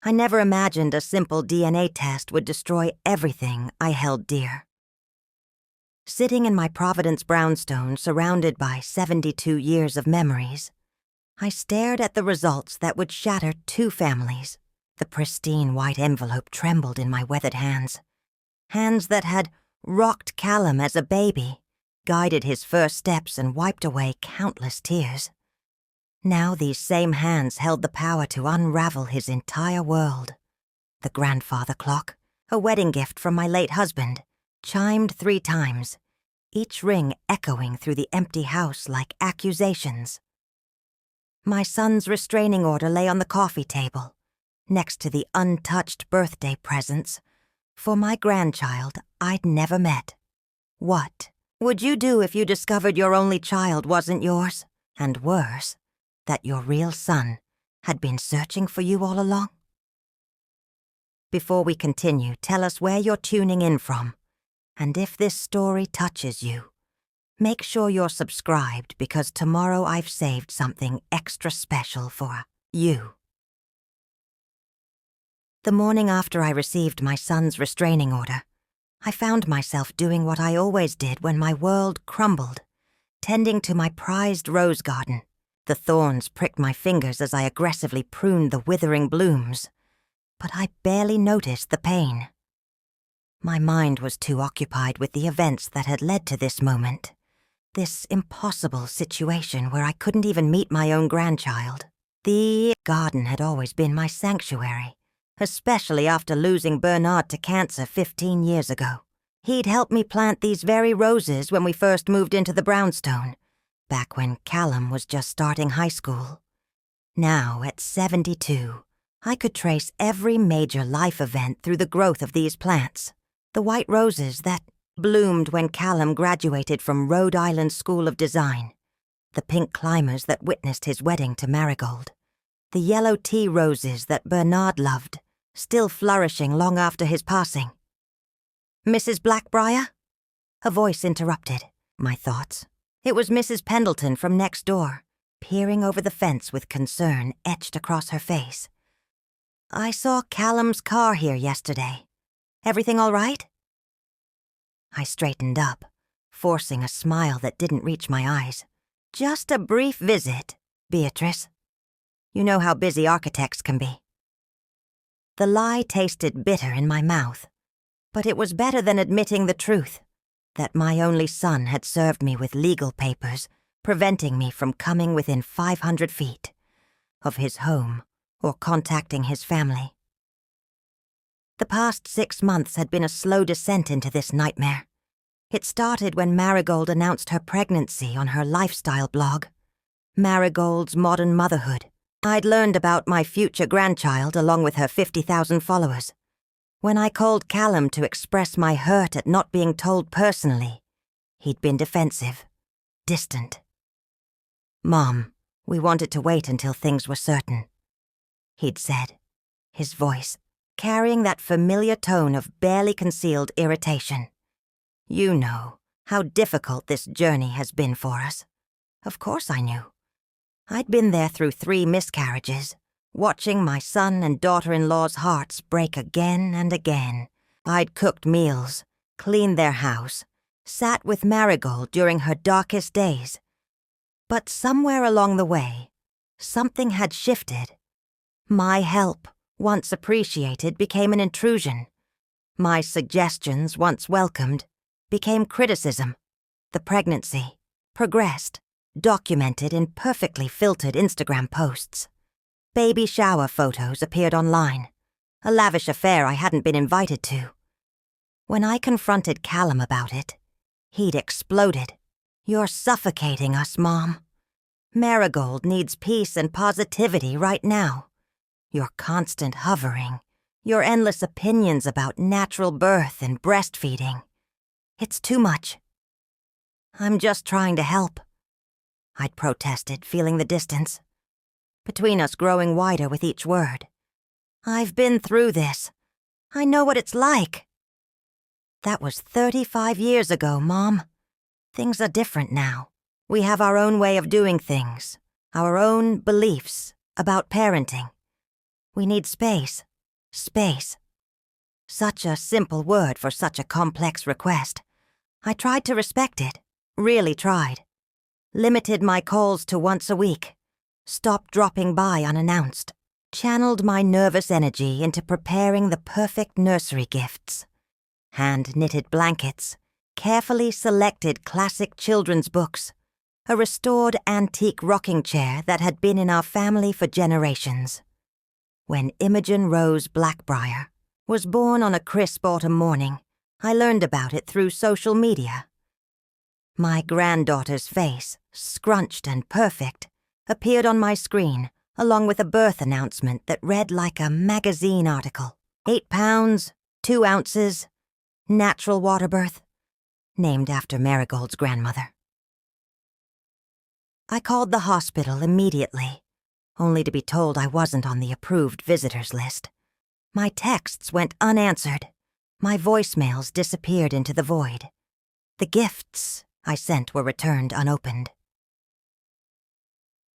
I never imagined a simple DNA test would destroy everything I held dear. Sitting in my Providence brownstone surrounded by 72 years of memories, I stared at the results that would shatter 2 families. The pristine white envelope trembled in my weathered hands. Hands that had rocked Callum as a baby, guided his first steps and wiped away countless tears. Now these same hands held the power to unravel his entire world. The grandfather clock, a wedding gift from my late husband, chimed 3 times, each ring echoing through the empty house like accusations. My son's restraining order lay on the coffee table, next to the untouched birthday presents for my grandchild I'd never met. What would you do if you discovered your only child wasn't yours? And worse, that your real son had been searching for you all along? Before we continue, tell us where you're tuning in from, and if this story touches you, make sure you're subscribed because tomorrow I've saved something extra special for you. The morning after I received my son's restraining order, I found myself doing what I always did when my world crumbled, tending to my prized rose garden. The thorns pricked my fingers as I aggressively pruned the withering blooms, but I barely noticed the pain. My mind was too occupied with the events that had led to this moment, this impossible situation where I couldn't even meet my own grandchild. The garden had always been my sanctuary, especially after losing Bernard to cancer 15 years ago. He'd helped me plant these very roses when we first moved into the brownstone, back when Callum was just starting high school. Now, at 72, I could trace every major life event through the growth of these plants. The white roses that bloomed when Callum graduated from Rhode Island School of Design, the pink climbers that witnessed his wedding to Marigold, the yellow tea roses that Bernard loved, still flourishing long after his passing. Mrs. Blackbriar? A voice interrupted my thoughts. It was Mrs. Pendleton from next door, peering over the fence with concern etched across her face. I saw Callum's car here yesterday. Everything all right? I straightened up, forcing a smile that didn't reach my eyes. Just a brief visit, Beatrice. You know how busy architects can be. The lie tasted bitter in my mouth, but it was better than admitting the truth, that my only son had served me with legal papers, preventing me from coming within 500 feet of his home or contacting his family. The past 6 months had been a slow descent into this nightmare. It started when Marigold announced her pregnancy on her lifestyle blog, Marigold's Modern Motherhood. I'd learned about my future grandchild along with her 50,000 followers. When I called Callum to express my hurt at not being told personally, he'd been defensive, distant. "Mom, we wanted to wait until things were certain," he'd said, his voice carrying that familiar tone of barely concealed irritation. "You know how difficult this journey has been for us." Of course I knew. I'd been there through 3 miscarriages, watching my son and daughter-in-law's hearts break again and again. I'd cooked meals, cleaned their house, sat with Marigold during her darkest days. But somewhere along the way, something had shifted. My help, once appreciated, became an intrusion. My suggestions, once welcomed, became criticism. The pregnancy progressed, documented in perfectly filtered Instagram posts. Baby shower photos appeared online, a lavish affair I hadn't been invited to. When I confronted Callum about it, he'd exploded. "You're suffocating us, Mom. Marigold needs peace and positivity right now. Your constant hovering, your endless opinions about natural birth and breastfeeding. It's too much." "I'm just trying to help," I'd protested, feeling the distance between us growing wider with each word. "I've been through this. I know what it's like." "That was 35 years ago, Mom. Things are different now. We have our own way of doing things, our own beliefs about parenting. We need space." Space. Such a simple word for such a complex request. I tried to respect it, really tried. Limited my calls to once a week. Stopped dropping by unannounced. Channeled my nervous energy into preparing the perfect nursery gifts. Hand-knitted blankets, carefully selected classic children's books, a restored antique rocking chair that had been in our family for generations. When Imogen Rose Blackbriar was born on a crisp autumn morning, I learned about it through social media. My granddaughter's face, scrunched and perfect, appeared on my screen, along with a birth announcement that read like a magazine article. 8 pounds, 2 ounces, natural water birth, named after Marigold's grandmother. I called the hospital immediately, only to be told I wasn't on the approved visitors list. My texts went unanswered. My voicemails disappeared into the void. The gifts I sent were returned unopened.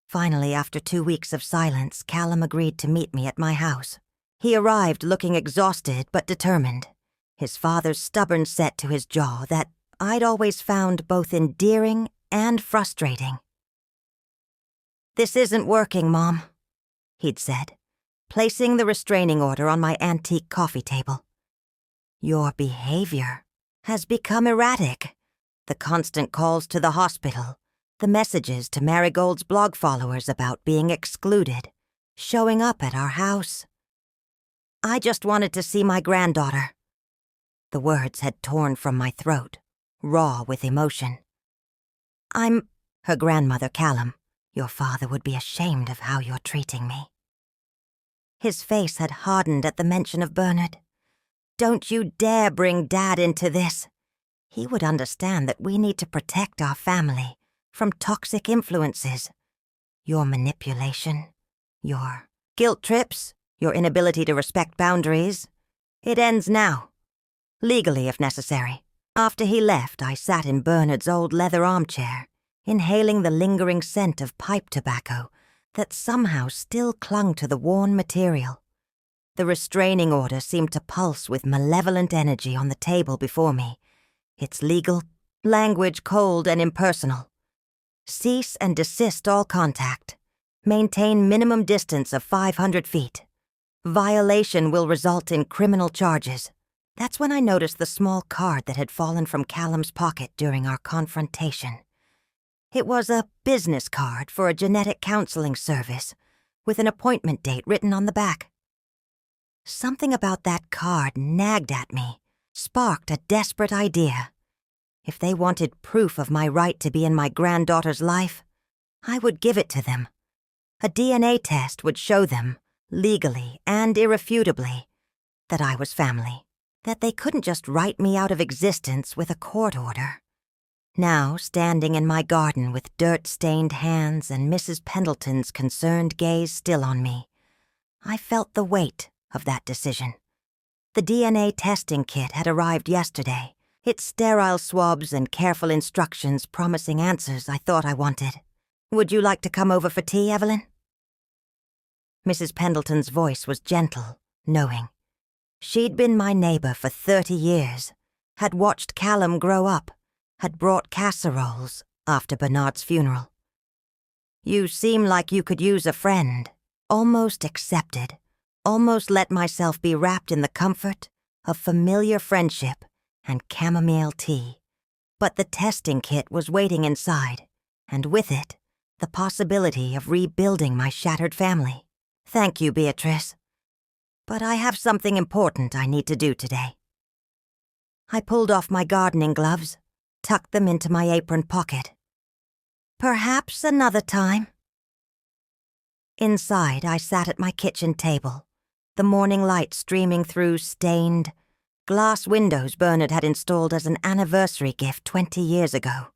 Finally, after 2 weeks of silence, Callum agreed to meet me at my house. He arrived looking exhausted but determined, his father's stubborn set to his jaw that I'd always found both endearing and frustrating. "This isn't working, Mom," he'd said, placing the restraining order on my antique coffee table. "Your behavior has become erratic. The constant calls to the hospital, the messages to Marigold's blog followers about being excluded, showing up at our house. I just wanted to see my granddaughter." The words had torn from my throat, raw with emotion. "I'm her grandmother, Callum. Your father would be ashamed of how you're treating me." His face had hardened at the mention of Bernard. "Don't you dare bring Dad into this. He would understand that we need to protect our family from toxic influences. Your manipulation, your guilt trips, your inability to respect boundaries. It ends now. Legally, if necessary." After he left, I sat in Bernard's old leather armchair, inhaling the lingering scent of pipe tobacco that somehow still clung to the worn material. The restraining order seemed to pulse with malevolent energy on the table before me, its legal language cold and impersonal. Cease and desist all contact. Maintain minimum distance of 500 feet. Violation will result in criminal charges. That's when I noticed the small card that had fallen from Callum's pocket during our confrontation. It was a business card for a genetic counseling service, with an appointment date written on the back. Something about that card nagged at me, sparked a desperate idea. If they wanted proof of my right to be in my granddaughter's life, I would give it to them. A DNA test would show them, legally and irrefutably, that I was family, that they couldn't just write me out of existence with a court order. Now, standing in my garden with dirt-stained hands and Mrs. Pendleton's concerned gaze still on me, I felt the weight of that decision. The DNA testing kit had arrived yesterday, its sterile swabs and careful instructions promising answers I thought I wanted. "Would you like to come over for tea, Evelyn?" Mrs. Pendleton's voice was gentle, knowing. She'd been my neighbor for 30 years, had watched Callum grow up, had brought casseroles after Bernard's funeral. "You seem like you could use a friend." Almost accepted, almost let myself be wrapped in the comfort of familiar friendship and chamomile tea. But the testing kit was waiting inside, and with it, the possibility of rebuilding my shattered family. "Thank you, Beatrice. But I have something important I need to do today." I pulled off my gardening gloves, tucked them into my apron pocket. "Perhaps another time." Inside, I sat at my kitchen table, the morning light streaming through stained glass windows Bernard had installed as an anniversary gift 20 years ago.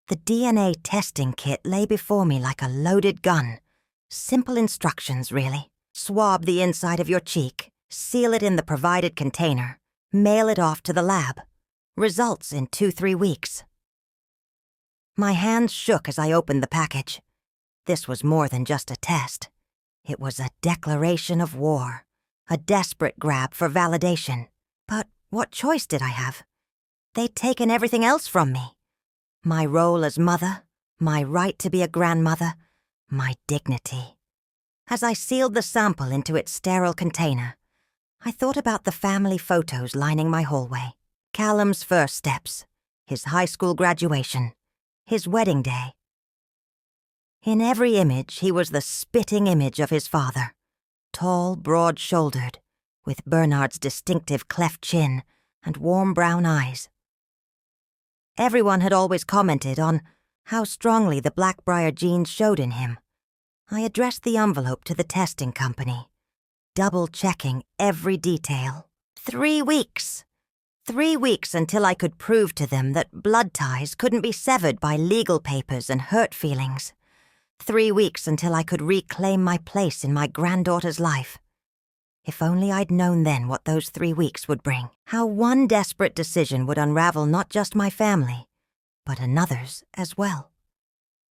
The DNA testing kit lay before me like a loaded gun. Simple instructions, really. Swab the inside of your cheek, seal it in the provided container, mail it off to the lab. Results in 2-3 weeks. My hands shook as I opened the package. This was more than just a test. It was a declaration of war, a desperate grab for validation. But what choice did I have? They'd taken everything else from me. My role as mother, my right to be a grandmother, my dignity. As I sealed the sample into its sterile container, I thought about the family photos lining my hallway. Callum's first steps, his high school graduation, his wedding day. In every image, he was the spitting image of his father. Tall, broad-shouldered, with Bernard's distinctive cleft chin and warm brown eyes. Everyone had always commented on how strongly the Blackbriar genes showed in him. I addressed the envelope to the testing company, double-checking every detail. 3 weeks! 3 weeks until I could prove to them that blood ties couldn't be severed by legal papers and hurt feelings. 3 weeks until I could reclaim my place in my granddaughter's life. If only I'd known then what those 3 weeks would bring. How one desperate decision would unravel not just my family, but another's as well.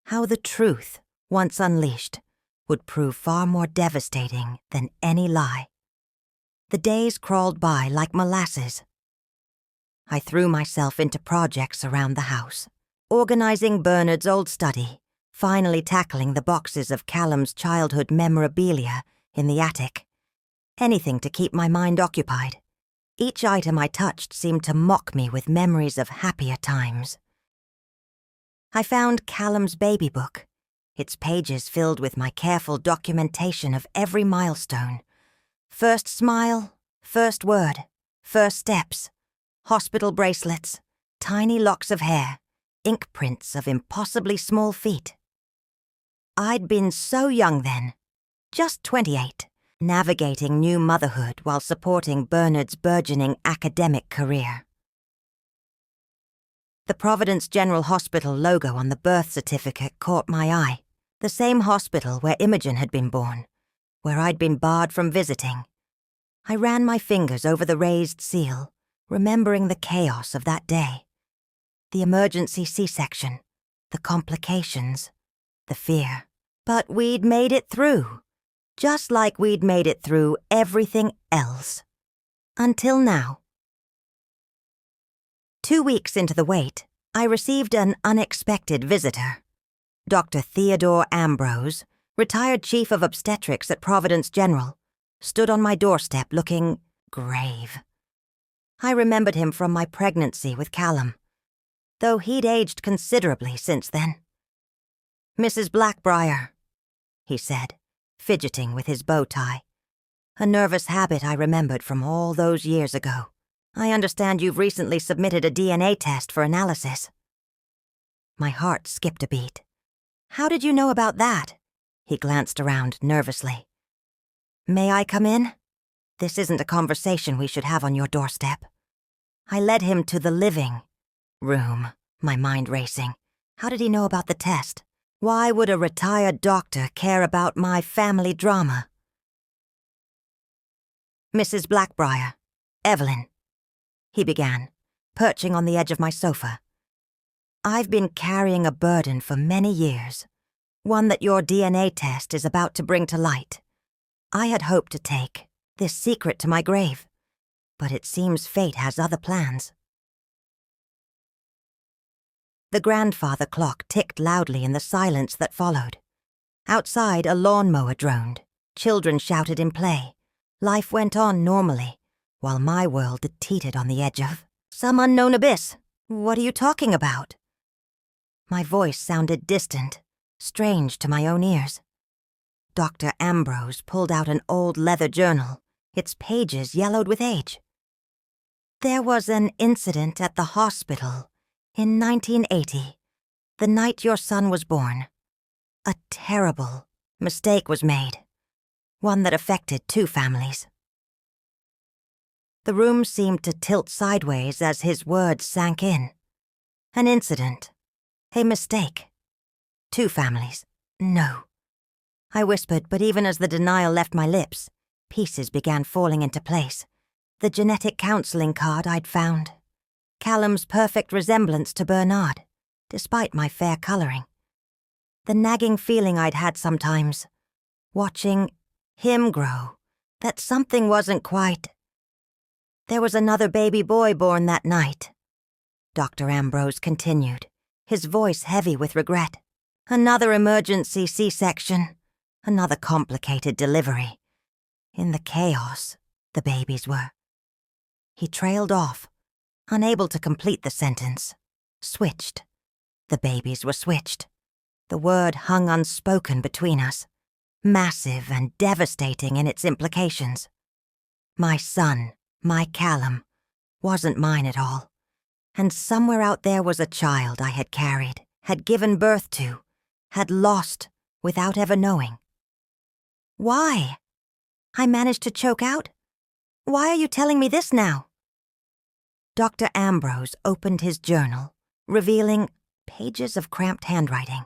How the truth, once unleashed, would prove far more devastating than any lie. The days crawled by like molasses. I threw myself into projects around the house, organizing Bernard's old study, finally tackling the boxes of Callum's childhood memorabilia in the attic. Anything to keep my mind occupied. Each item I touched seemed to mock me with memories of happier times. I found Callum's baby book, its pages filled with my careful documentation of every milestone. First smile, first word, first steps, hospital bracelets, tiny locks of hair, ink prints of impossibly small feet. I'd been so young then, just 28, navigating new motherhood while supporting Bernard's burgeoning academic career. The Providence General Hospital logo on the birth certificate caught my eye, the same hospital where Imogen had been born, where I'd been barred from visiting. I ran my fingers over the raised seal, remembering the chaos of that day. The emergency C-section, the complications, the fear. But we'd made it through, just like we'd made it through everything else. Until now. 2 weeks into the wait, I received an unexpected visitor. Dr. Theodore Ambrose, retired chief of obstetrics at Providence General, stood on my doorstep looking grave. I remembered him from my pregnancy with Callum, though he'd aged considerably since then. "Mrs. Blackbriar," he said, fidgeting with his bow tie, a nervous habit I remembered from all those years ago. "I understand you've recently submitted a DNA test for analysis." My heart skipped a beat. "How did you know about that?" He glanced around nervously. "May I come in? This isn't a conversation we should have on your doorstep." I led him to the living room, my mind racing. How did he know about the test? Why would a retired doctor care about my family drama? "Mrs. Blackbriar, Evelyn," he began, perching on the edge of my sofa. "I've been carrying a burden for many years, one that your DNA test is about to bring to light. I had hoped to take this secret to my grave, but it seems fate has other plans." The grandfather clock ticked loudly in the silence that followed. Outside, a lawnmower droned. Children shouted in play. Life went on normally, while my world teetered on the edge of some unknown abyss. "What are you talking about?" My voice sounded distant, strange to my own ears. Dr. Ambrose pulled out an old leather journal, its pages yellowed with age. "There was an incident at the hospital in 1980, the night your son was born. A terrible mistake was made, one that affected 2 families." The room seemed to tilt sideways as his words sank in. An incident. A mistake. 2 families. No. I whispered, but even as the denial left my lips, pieces began falling into place. The genetic counseling card I'd found. Callum's perfect resemblance to Bernard, despite my fair coloring. The nagging feeling I'd had sometimes, watching him grow, that something wasn't quite. There was another baby boy born that night, Dr. Ambrose continued, his voice heavy with regret. Another emergency C-section, another complicated delivery. In the chaos, the babies were. He trailed off, unable to complete the sentence. Switched. The babies were switched. The word hung unspoken between us, massive and devastating in its implications. My son, my Callum, wasn't mine at all. And somewhere out there was a child I had carried, had given birth to, had lost without ever knowing. Why? I managed to choke out. Why are you telling me this now? Dr. Ambrose opened his journal, revealing pages of cramped handwriting.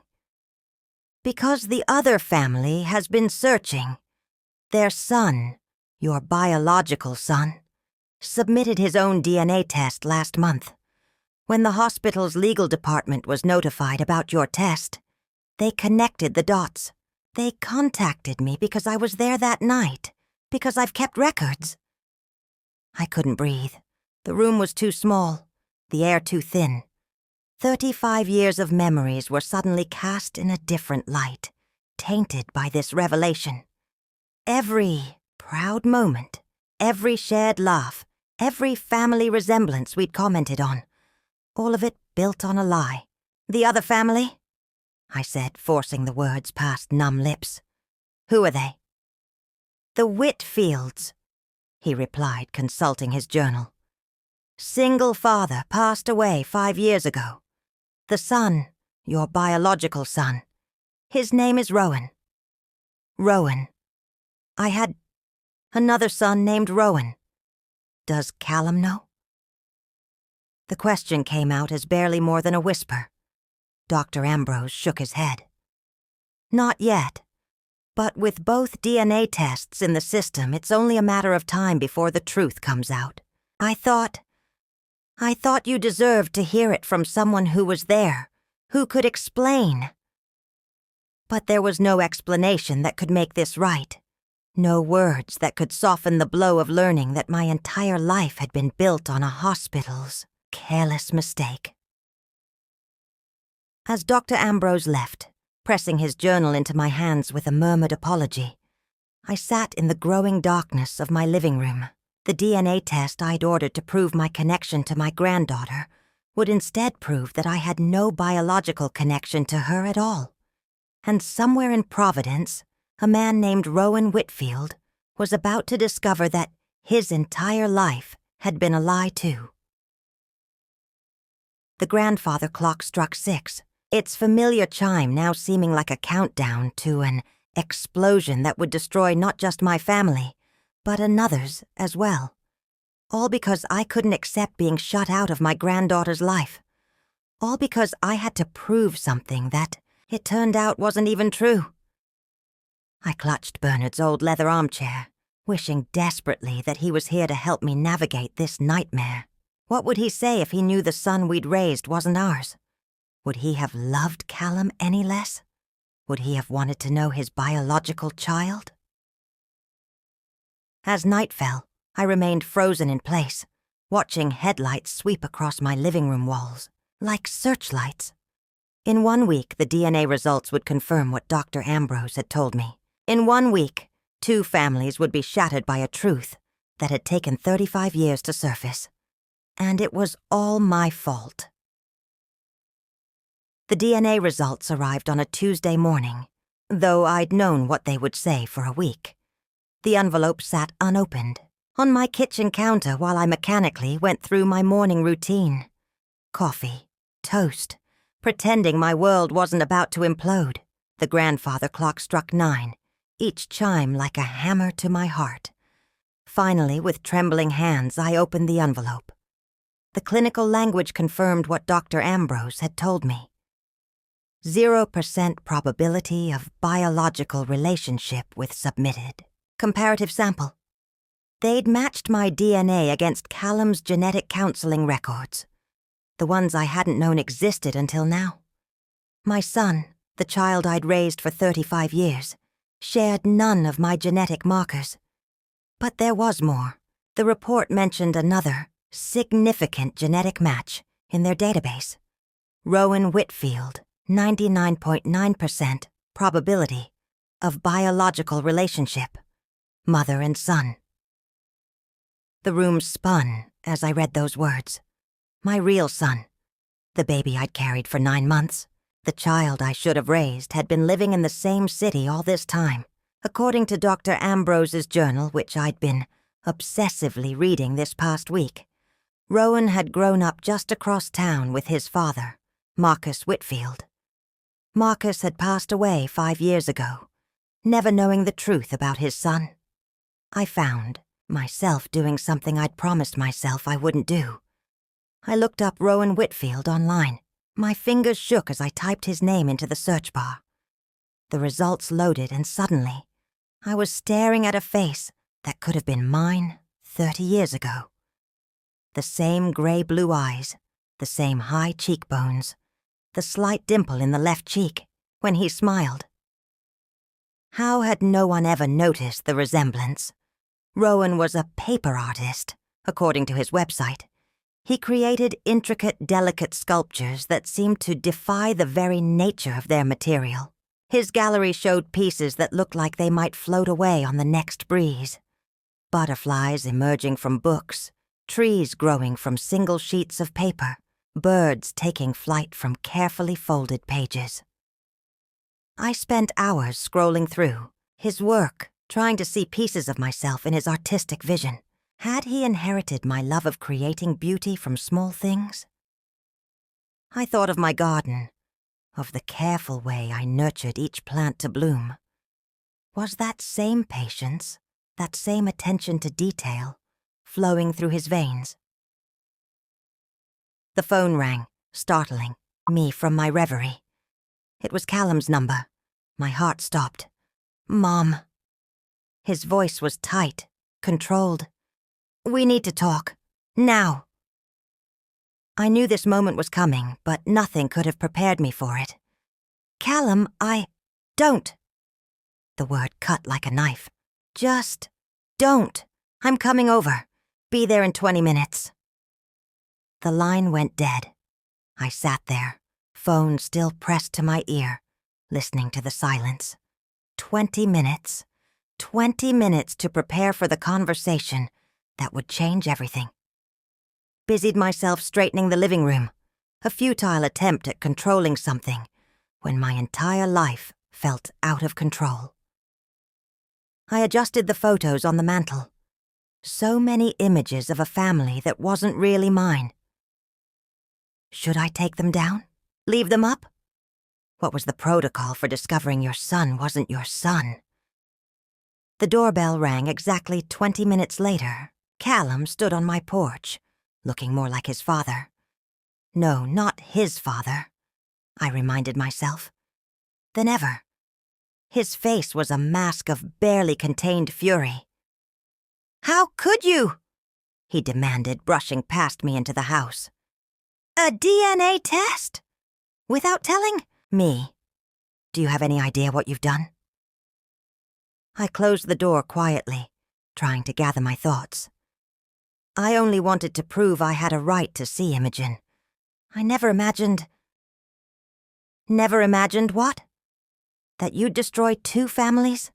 Because the other family has been searching. Their son, your biological son, submitted his own DNA test last month. When the hospital's legal department was notified about your test, they connected the dots. They contacted me because I was there that night, because I've kept records. I couldn't breathe. The room was too small, the air too thin. 35 years of memories were suddenly cast in a different light, tainted by this revelation. Every proud moment, every shared laugh, every family resemblance we'd commented on, all of it built on a lie. The other family? I said, forcing the words past numb lips. Who are they? The Whitfields, he replied, consulting his journal. Single father passed away 5 years ago. The son, your biological son, his name is Rowan. Rowan. I had another son named Rowan. Does Callum know? The question came out as barely more than a whisper. Dr. Ambrose shook his head. Not yet. But with both DNA tests in the system, it's only a matter of time before the truth comes out. I thought you deserved to hear it from someone who was there, who could explain. But there was no explanation that could make this right. No words that could soften the blow of learning that my entire life had been built on a hospital's careless mistake. As Dr. Ambrose left, pressing his journal into my hands with a murmured apology, I sat in the growing darkness of my living room. The DNA test I'd ordered to prove my connection to my granddaughter would instead prove that I had no biological connection to her at all. And somewhere in Providence, a man named Rowan Whitfield was about to discover that his entire life had been a lie too. The grandfather clock struck 6, its familiar chime now seeming like a countdown to an explosion that would destroy not just my family, but another's as well. All because I couldn't accept being shut out of my granddaughter's life. All because I had to prove something that, it turned out, wasn't even true. I clutched Bernard's old leather armchair, wishing desperately that he was here to help me navigate this nightmare. What would he say if he knew the son we'd raised wasn't ours? Would he have loved Callum any less? Would he have wanted to know his biological child? As night fell, I remained frozen in place, watching headlights sweep across my living room walls, like searchlights. In 1 week, the DNA results would confirm what Dr. Ambrose had told me. In 1 week, 2 families would be shattered by a truth that had taken 35 years to surface. And it was all my fault. The DNA results arrived on a Tuesday morning, though I'd known what they would say for a week. The envelope sat unopened on my kitchen counter while I mechanically went through my morning routine. Coffee, toast, pretending my world wasn't about to implode. The grandfather clock struck 9, each chime like a hammer to my heart. Finally, with trembling hands, I opened the envelope. The clinical language confirmed what Dr. Ambrose had told me. 0% probability of biological relationship with submitted. Comparative sample. They'd matched my DNA against Callum's genetic counseling records, the ones I hadn't known existed until now. My son, the child I'd raised for 35 years, shared none of my genetic markers. But there was more. The report mentioned another, significant genetic match in their database. Rowan Whitfield, 99.9% probability of biological relationship, mother and son. The room spun as I read those words. My real son, the baby I'd carried for 9 months, the child I should have raised, had been living in the same city all this time. According to Dr. Ambrose's journal, which I'd been obsessively reading this past week, Rowan had grown up just across town with his father, Marcus Whitfield. Marcus had passed away 5 years ago, never knowing the truth about his son. I found myself doing something I'd promised myself I wouldn't do. I looked up Rowan Whitfield online. My fingers shook as I typed his name into the search bar. The results loaded, and suddenly, I was staring at a face that could have been mine 30 years ago. The same gray-blue eyes, the same high cheekbones, the slight dimple in the left cheek when he smiled. How had no one ever noticed the resemblance? Rowan was a paper artist, according to his website. He created intricate, delicate sculptures that seemed to defy the very nature of their material. His gallery showed pieces that looked like they might float away on the next breeze. Butterflies emerging from books, trees growing from single sheets of paper, birds taking flight from carefully folded pages. I spent hours scrolling through his work, trying to see pieces of myself in his artistic vision. Had he inherited my love of creating beauty from small things? I thought of my garden, of the careful way I nurtured each plant to bloom. Was that same patience, that same attention to detail, flowing through his veins? The phone rang, startling me from my reverie. It was Callum's number. My heart stopped. Mom. His voice was tight, controlled. We need to talk. Now. I knew this moment was coming, but nothing could have prepared me for it. Callum, don't. The word cut like a knife. Just don't. I'm coming over. Be there in 20 minutes. The line went dead. I sat there, phone still pressed to my ear, listening to the silence. 20 minutes. 20 minutes to prepare for the conversation that would change everything. Busied myself straightening the living room, a futile attempt at controlling something when my entire life felt out of control. I adjusted the photos on the mantel. So many images of a family that wasn't really mine. Should I take them down? Leave them up? What was the protocol for discovering your son wasn't your son? The doorbell rang exactly 20 minutes later. Callum stood on my porch, looking more like his father. No, not his father, I reminded myself. Than ever. His face was a mask of barely contained fury. How could you? He demanded, brushing past me into the house. A DNA test? Without telling me. Do you have any idea what you've done? I closed the door quietly, trying to gather my thoughts. I only wanted to prove I had a right to see Imogen. I never imagined... Never imagined what? That you'd destroy 2 families?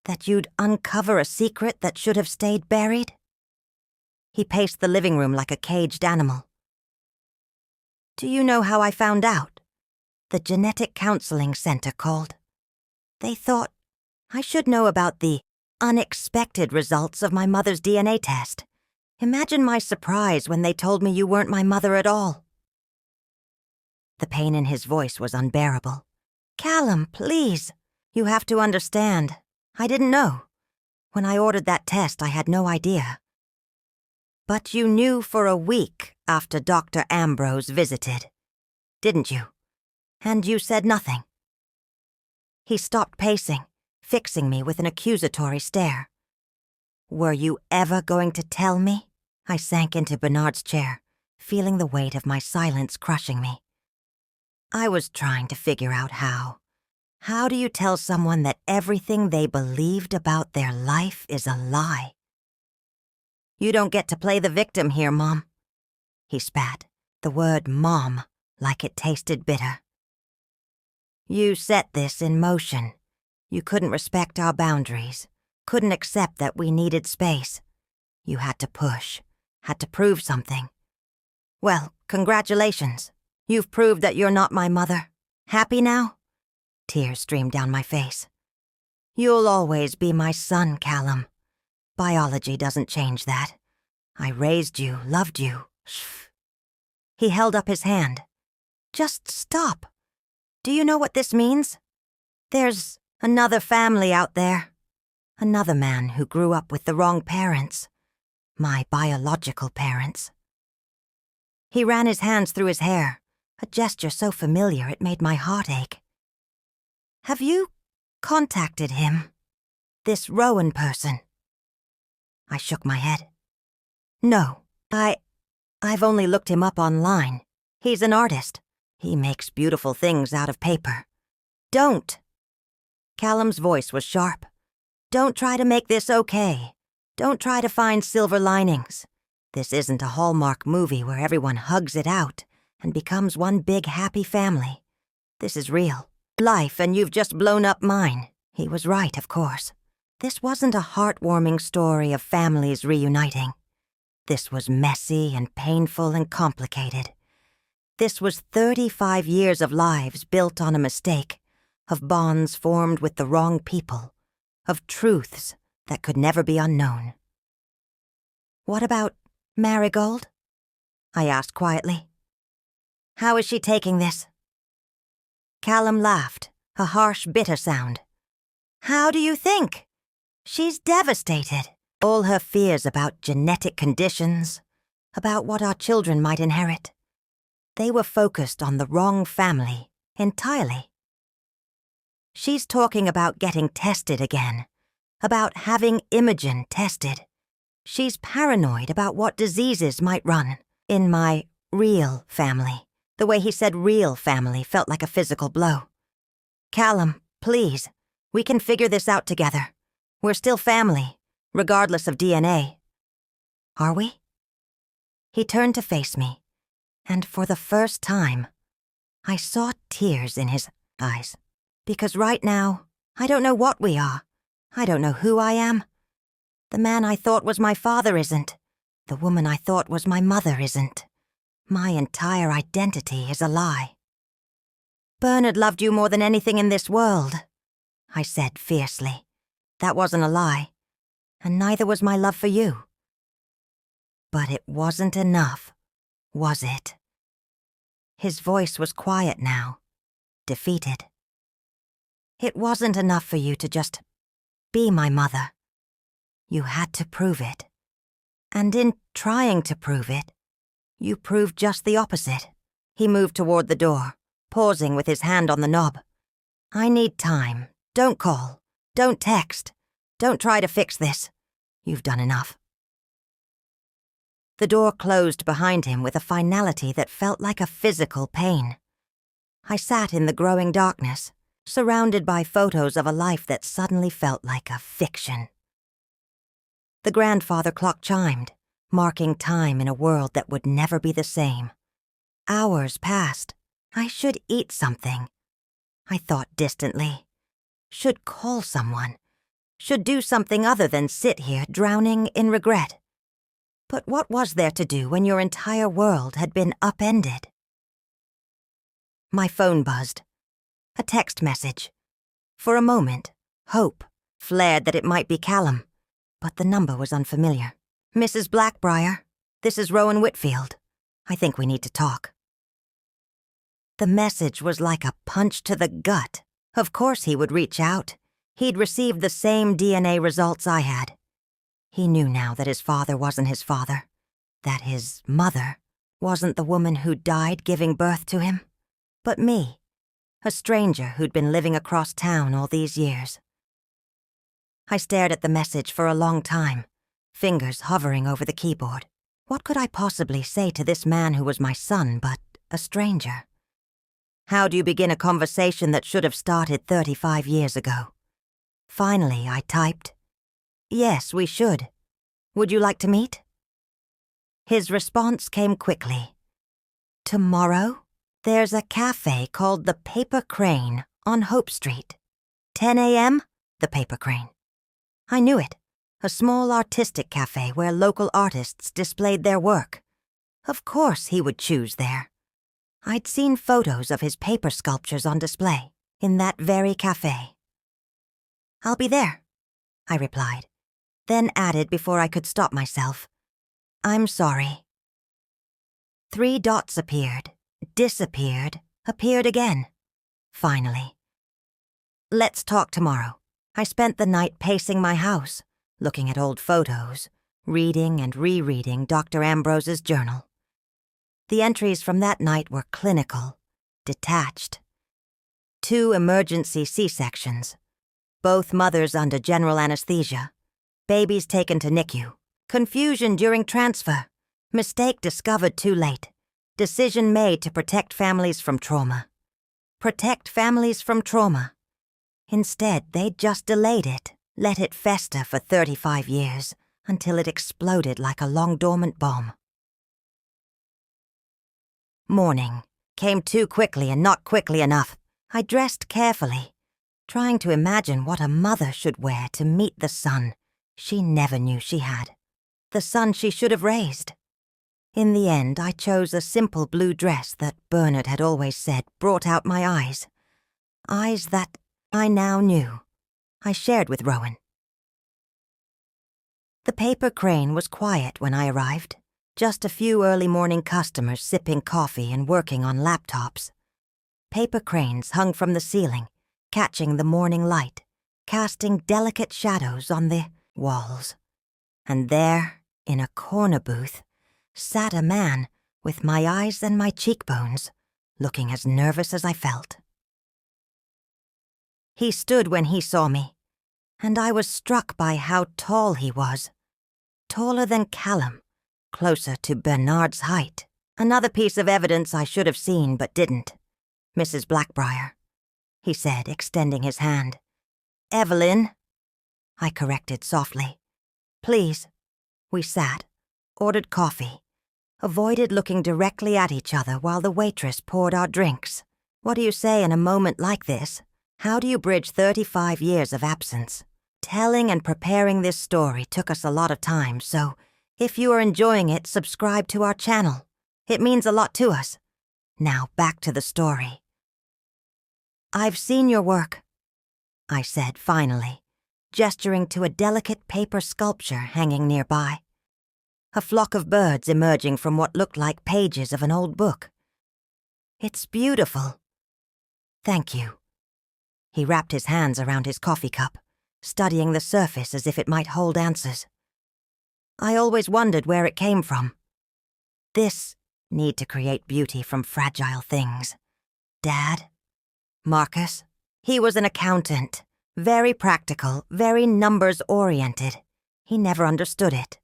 That you'd uncover a secret that should have stayed buried? He paced the living room like a caged animal. Do you know how I found out? The Genetic Counseling Center called. They thought I should know about the unexpected results of my mother's DNA test. Imagine my surprise when they told me you weren't my mother at all. The pain in his voice was unbearable. Callum, please. You have to understand. I didn't know. When I ordered that test, I had no idea. But you knew for a week after Dr. Ambrose visited, didn't you? And you said nothing. He stopped pacing, fixing me with an accusatory stare. Were you ever going to tell me? I sank into Bernard's chair, feeling the weight of my silence crushing me. I was trying to figure out how. How do you tell someone that everything they believed about their life is a lie? You don't get to play the victim here, Mom. He spat, the word Mom, like it tasted bitter. You set this in motion. You couldn't respect our boundaries, couldn't accept that we needed space. You had to push, had to prove something. Well, congratulations. You've proved that you're not my mother. Happy now? Tears streamed down my face. You'll always be my son, Callum. Biology doesn't change that. I raised you, loved you. Shh. He held up his hand. Just stop. Do you know what this means? There's another family out there. Another man who grew up with the wrong parents. My biological parents. He ran his hands through his hair, a gesture so familiar it made my heart ache. Have you contacted him? This Rowan person? I shook my head. No, I've only looked him up online. He's an artist. He makes beautiful things out of paper. Don't. Callum's voice was sharp. Don't try to make this okay. Don't try to find silver linings. This isn't a Hallmark movie where everyone hugs it out and becomes one big happy family. This is real. Life, and you've just blown up mine. He was right, of course. This wasn't a heartwarming story of families reuniting. This was messy and painful and complicated. This was 35 years of lives built on a mistake, of bonds formed with the wrong people, of truths that could never be unknown. What about Marigold? I asked quietly. How is she taking this? Callum laughed, a harsh, bitter sound. How do you think? She's devastated. All her fears about genetic conditions, about what our children might inherit. They were focused on the wrong family, entirely. She's talking about getting tested again, about having Imogen tested. She's paranoid about what diseases might run in my real family. The way he said real family felt like a physical blow. Callum, please, we can figure this out together. We're still family, regardless of DNA. Are we? He turned to face me, and for the first time, I saw tears in his eyes. Because right now, I don't know what we are. I don't know who I am. The man I thought was my father isn't. The woman I thought was my mother isn't. My entire identity is a lie. Bernard loved you more than anything in this world, I said fiercely. That wasn't a lie, and neither was my love for you. But it wasn't enough, was it? His voice was quiet now, defeated. It wasn't enough for you to just be my mother. You had to prove it. And in trying to prove it, you proved just the opposite. He moved toward the door, pausing with his hand on the knob. I need time. Don't call. Don't text. Don't try to fix this. You've done enough. The door closed behind him with a finality that felt like a physical pain. I sat in the growing darkness, surrounded by photos of a life that suddenly felt like a fiction. The grandfather clock chimed, marking time in a world that would never be the same. Hours passed. I should eat something. I thought distantly. Should call someone. Should do something other than sit here drowning in regret. But what was there to do when your entire world had been upended? My phone buzzed. A text message. For a moment, hope flared that it might be Callum, but the number was unfamiliar. Mrs. Blackbriar, this is Rowan Whitfield. I think we need to talk. The message was like a punch to the gut. Of course he would reach out. He'd received the same DNA results I had. He knew now that his father wasn't his father, that his mother wasn't the woman who died giving birth to him, but me, a stranger who'd been living across town all these years. I stared at the message for a long time, fingers hovering over the keyboard. What could I possibly say to this man who was my son but a stranger? How do you begin a conversation that should have started 35 years ago? Finally, I typed, "Yes, we should. Would you like to meet?" His response came quickly. "Tomorrow, there's a cafe called the Paper Crane on Hope Street. 10 a.m., the Paper Crane." I knew it. A small artistic cafe where local artists displayed their work. Of course he would choose there. I'd seen photos of his paper sculptures on display in that very cafe. "I'll be there," I replied, then added before I could stop myself, "I'm sorry." 3 dots appeared, disappeared, appeared again. Finally. "Let's talk tomorrow." I spent the night pacing my house, looking at old photos, reading and rereading Dr. Ambrose's journal. The entries from that night were clinical, detached. 2 emergency C-sections, both mothers under general anesthesia, babies taken to NICU, confusion during transfer, mistake discovered too late, decision made to protect families from trauma. Protect families from trauma. Instead, they just delayed it, let it fester for 35 years, until it exploded like a long-dormant bomb. Morning came too quickly and not quickly enough. I dressed carefully, trying to imagine what a mother should wear to meet the son she never knew she had, the son she should have raised. In the end, I chose a simple blue dress that Bernard had always said brought out my eyes. Eyes that I now knew. I shared with Rowan. The Paper Crane was quiet when I arrived. Just a few early morning customers sipping coffee and working on laptops. Paper cranes hung from the ceiling, catching the morning light, casting delicate shadows on the walls. And there, in a corner booth, sat a man with my eyes and my cheekbones, looking as nervous as I felt. He stood when he saw me, and I was struck by how tall he was. Taller than Callum, closer to Bernard's height. Another piece of evidence I should have seen but didn't. "Mrs. Blackbriar," he said, extending his hand. "Evelyn," I corrected softly. "Please." We sat, ordered coffee, avoided looking directly at each other while the waitress poured our drinks. What do you say in a moment like this? How do you bridge 35 years of absence? Telling and preparing this story took us a lot of time, so if you are enjoying it, subscribe to our channel. It means a lot to us. Now back to the story. "I've seen your work," I said finally, gesturing to a delicate paper sculpture hanging nearby. A flock of birds emerging from what looked like pages of an old book. "It's beautiful." "Thank you." He wrapped his hands around his coffee cup, studying the surface as if it might hold answers. "I always wondered where it came from. This need to create beauty from fragile things. Dad? Marcus? He was an accountant, very practical, very numbers-oriented. He never understood it.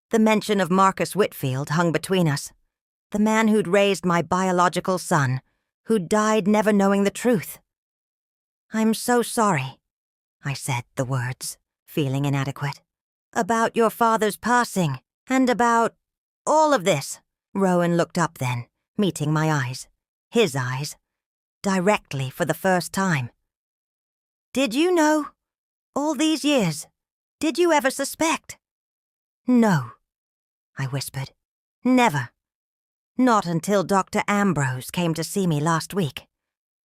The mention of Marcus Whitfield hung between us, the man who'd raised my biological son, who'd died never knowing the truth. "I'm so sorry," I said the words, feeling inadequate. "About your father's passing, and about all of this." Rowan looked up then, meeting my eyes, his eyes, directly for the first time. "Did you know? All these years, did you ever suspect?" "No," I whispered. "Never. Not until Dr. Ambrose came to see me last week.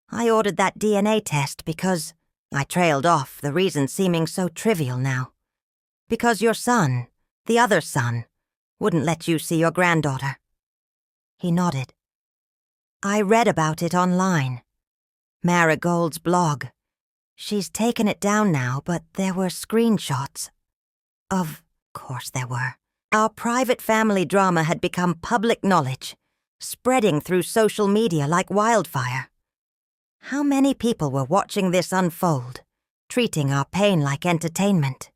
I ordered that DNA test because—" I trailed off, the reason seeming so trivial now. "Because your son, the other son, wouldn't let you see your granddaughter." He nodded. "I read about it online. Marigold's blog. She's taken it down now, but there were screenshots. Of course there were. Our private family drama had become public knowledge, spreading through social media like wildfire. How many people were watching this unfold, treating our pain like entertainment?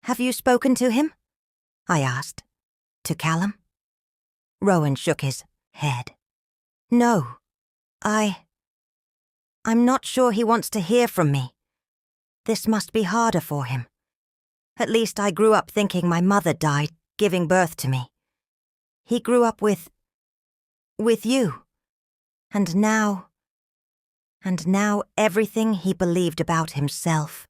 Have you spoken to him?" I asked. "To Callum?" Rowan shook his head. "No. I'm not sure he wants to hear from me. This must be harder for him. At least I grew up thinking my mother died, giving birth to me. He grew up with you. And now everything he believed about himself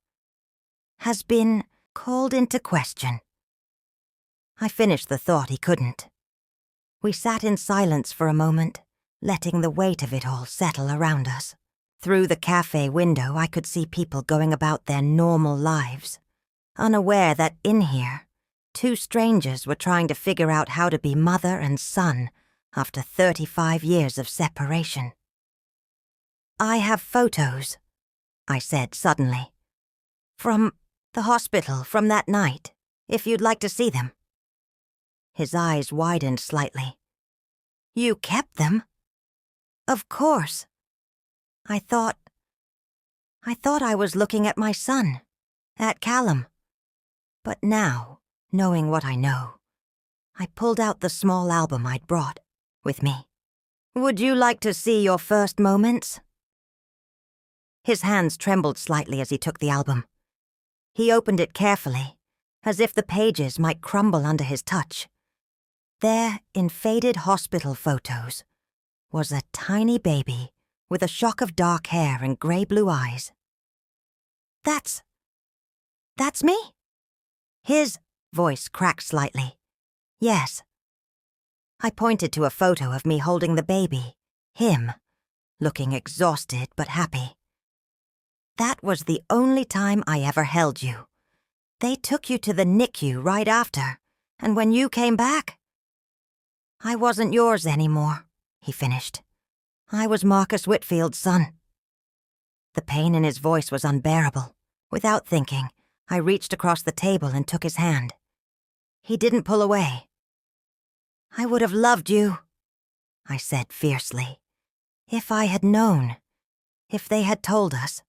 has been called into question. I finished the thought he couldn't. We sat in silence for a moment, letting the weight of it all settle around us. Through the cafe window, I could see people going about their normal lives, unaware that in here, two strangers were trying to figure out how to be mother and son after 35 years of separation. I have photos, I said suddenly. From the hospital from that night, if you'd like to see them. His eyes widened slightly. You kept them? Of course. I thought I was looking at my son, at Callum. But now, knowing what I know, I pulled out the small album I'd brought with me. Would you like to see your first moments? His hands trembled slightly as he took the album. He opened it carefully, as if the pages might crumble under his touch. There, in faded hospital photos, was a tiny baby with a shock of dark hair and grey-blue eyes. That's me? His voice cracked slightly. Yes. I pointed to a photo of me holding the baby, him, looking exhausted but happy. That was the only time I ever held you. They took you to the NICU right after, and when you came back, I wasn't yours anymore, he finished. I was Marcus Whitfield's son. The pain in his voice was unbearable. Without thinking, I reached across the table and took his hand. He didn't pull away. I would have loved you, I said fiercely. If I had known, if they had told us,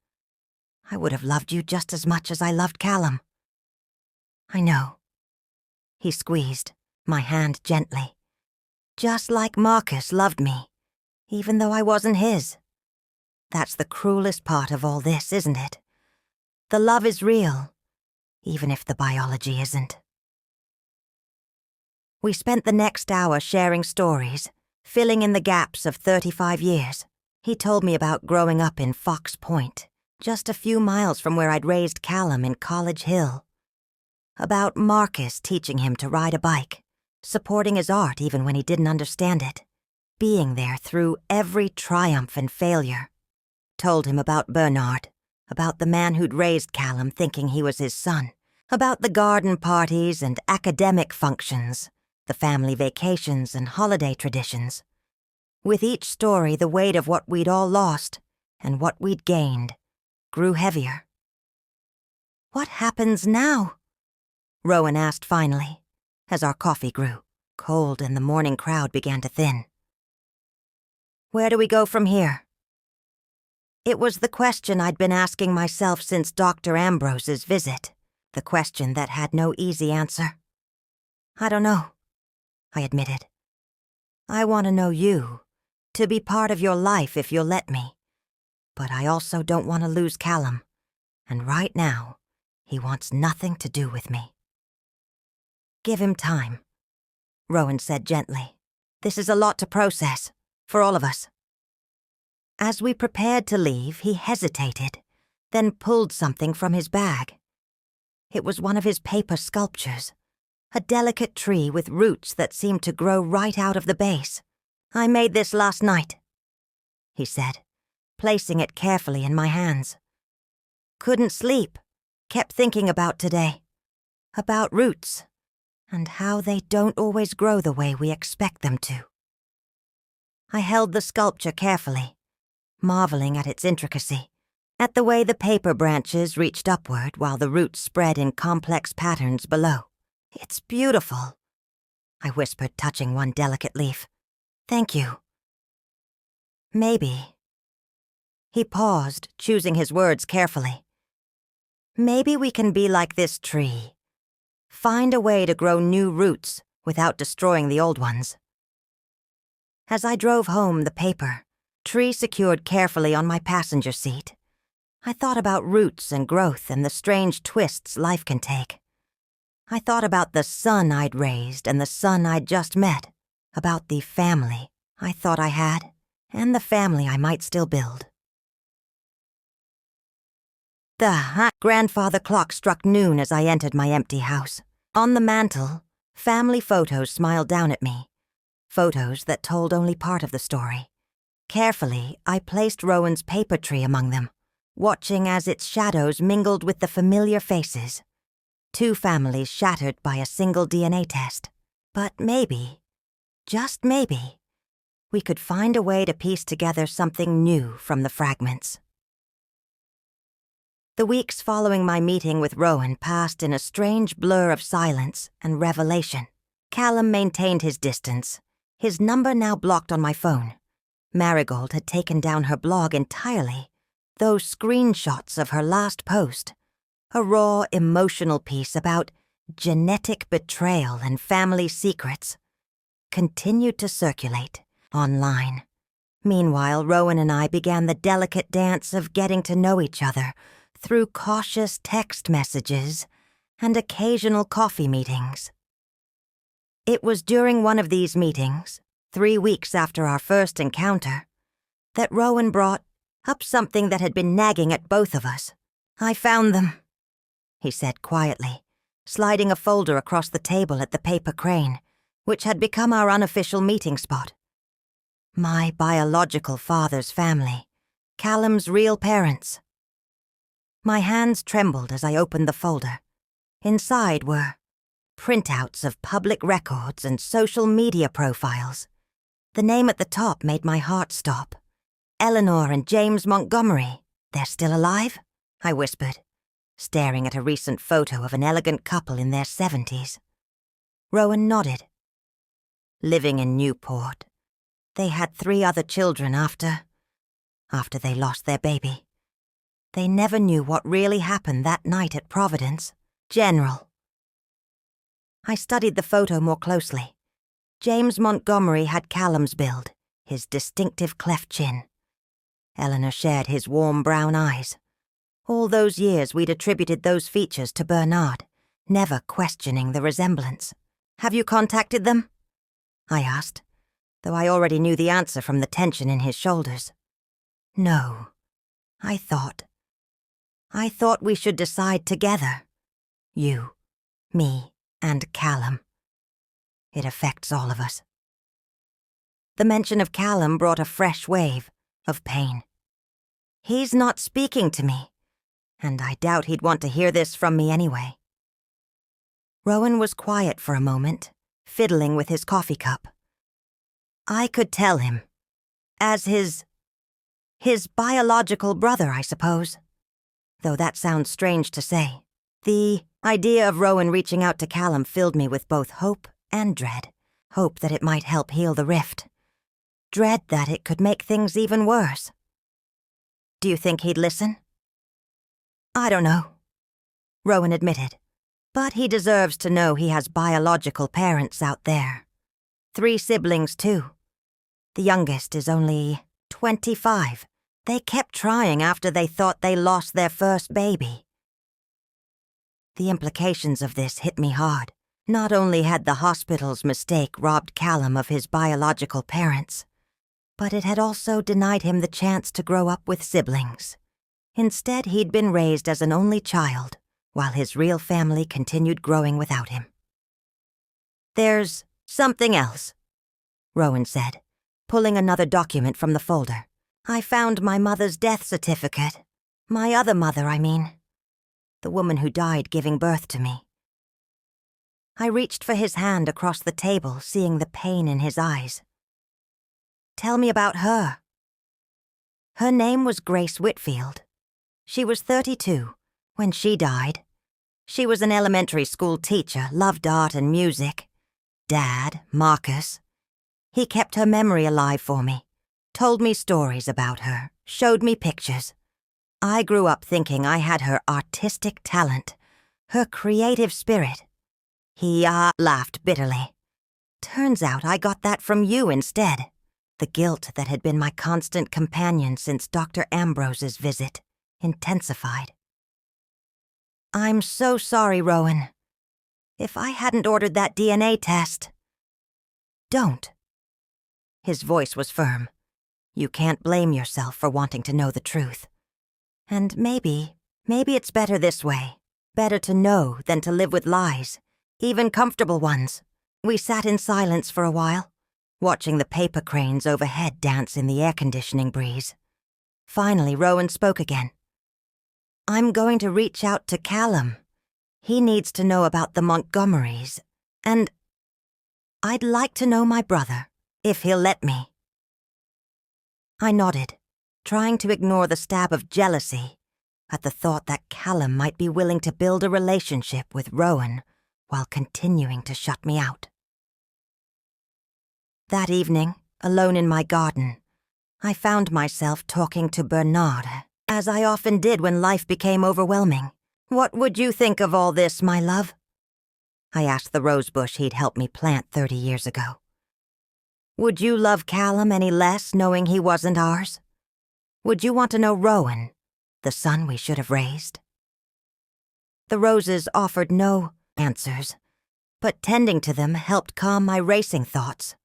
I would have loved you just as much as I loved Callum. I know. He squeezed my hand gently. Just like Marcus loved me, even though I wasn't his. That's the cruelest part of all this, isn't it? The love is real, even if the biology isn't. We spent the next hour sharing stories, filling in the gaps of 35 years. He told me about growing up in Fox Point, just a few miles from where I'd raised Callum in College Hill. About Marcus teaching him to ride a bike, supporting his art even when he didn't understand it, being there through every triumph and failure. Told him about Bernard, about the man who'd raised Callum thinking he was his son, about the garden parties and academic functions, the family vacations and holiday traditions. With each story, the weight of what we'd all lost and what we'd gained grew heavier. What happens now? Rowan asked finally, as our coffee grew cold and the morning crowd began to thin. Where do we go from here? It was the question I'd been asking myself since Dr. Ambrose's visit, the question that had no easy answer. I don't know, I admitted. I want to know you, to be part of your life if you'll let me. But I also don't want to lose Callum, and right now, he wants nothing to do with me. Give him time, Rowan said gently. This is a lot to process, for all of us. As we prepared to leave, he hesitated, then pulled something from his bag. It was one of his paper sculptures, a delicate tree with roots that seemed to grow right out of the base. I made this last night, he said, placing it carefully in my hands. Couldn't sleep, kept thinking about today, about roots, and how they don't always grow the way we expect them to. I held the sculpture carefully, marveling at its intricacy, at the way the paper branches reached upward while the roots spread in complex patterns below. It's beautiful, I whispered, touching one delicate leaf. Thank you. Maybe. He paused, choosing his words carefully. Maybe we can be like this tree. Find a way to grow new roots without destroying the old ones. As I drove home, the paper, tree secured carefully on my passenger seat. I thought about roots and growth and the strange twists life can take. I thought about the son I'd raised and the son I'd just met, about the family I thought I had, and the family I might still build. The grandfather clock struck noon as I entered my empty house. On the mantel, family photos smiled down at me, photos that told only part of the story. Carefully, I placed Rowan's paper tree among them, watching as its shadows mingled with the familiar faces. 2 families shattered by a single DNA test. But maybe, just maybe, we could find a way to piece together something new from the fragments. The weeks following my meeting with Rowan passed in a strange blur of silence and revelation. Callum maintained his distance, his number now blocked on my phone. Marigold had taken down her blog entirely, those screenshots of her last post, a raw, emotional piece about genetic betrayal and family secrets, continued to circulate online. Meanwhile, Rowan and I began the delicate dance of getting to know each other through cautious text messages and occasional coffee meetings. It was during one of these meetings, 3 weeks after our first encounter, that Rowan brought up something that had been nagging at both of us. "I found them," he said quietly, sliding a folder across the table at the paper crane, which had become our unofficial meeting spot. My biological father's family, Callum's real parents. My hands trembled as I opened the folder. Inside were printouts of public records and social media profiles. The name at the top made my heart stop. Eleanor and James Montgomery. "They're still alive?" I whispered, staring at a recent photo of an elegant couple in their 70s. Rowan nodded. "Living in Newport. They had 3 other children after they lost their baby. They never knew what really happened that night at Providence. General." I studied the photo more closely. James Montgomery had Callum's build, his distinctive cleft chin. Eleanor shared his warm brown eyes. All those years we'd attributed those features to Bernard, never questioning the resemblance. "Have you contacted them?" I asked, though I already knew the answer from the tension in his shoulders. "No, I thought we should decide together. You, me, and Callum. It affects all of us." The mention of Callum brought a fresh wave of pain. He's not speaking to me, and I doubt he'd want to hear this from me anyway. Rowan was quiet for a moment, fiddling with his coffee cup. I could tell him. As his biological brother, I suppose. Though that sounds strange to say. The idea of Rowan reaching out to Callum filled me with both hope and dread. Hope that it might help heal the rift. Dread that it could make things even worse. "Do you think he'd listen?" "I don't know," Rowan admitted. "But he deserves to know he has biological parents out there. 3 siblings, too. The youngest is only 25. They kept trying after they thought they lost their first baby." The implications of this hit me hard. Not only had the hospital's mistake robbed Callum of his biological parents, but it had also denied him the chance to grow up with siblings. Instead, he'd been raised as an only child, while his real family continued growing without him. "There's something else," Rowan said, pulling another document from the folder. "I found my mother's death certificate. My other mother, I mean. The woman who died giving birth to me." I reached for his hand across the table, seeing the pain in his eyes. "Tell me about her." Her name was Grace Whitfield. She was 32 when she died. She was an elementary school teacher, loved art and music. Dad, Marcus, he kept her memory alive for me, told me stories about her, showed me pictures. I grew up thinking I had her artistic talent, her creative spirit. He laughed bitterly. "Turns out I got that from you instead." The guilt that had been my constant companion since Dr. Ambrose's visit intensified. "I'm so sorry, Rowan. If I hadn't ordered that DNA test—" "Don't." His voice was firm. "You can't blame yourself for wanting to know the truth. And maybe it's better this way. Better to know than to live with lies, even comfortable ones." We sat in silence for a while, watching the paper cranes overhead dance in the air-conditioning breeze. Finally, Rowan spoke again. "I'm going to reach out to Callum. He needs to know about the Montgomerys, and I'd like to know my brother, if he'll let me." I nodded, trying to ignore the stab of jealousy at the thought that Callum might be willing to build a relationship with Rowan while continuing to shut me out. That evening, alone in my garden, I found myself talking to Bernard, as I often did when life became overwhelming. "What would you think of all this, my love?" I asked the rosebush he'd helped me plant 30 years ago. "Would you love Callum any less knowing he wasn't ours? Would you want to know Rowan, the son we should have raised?" The roses offered no answers, but tending to them helped calm my racing thoughts.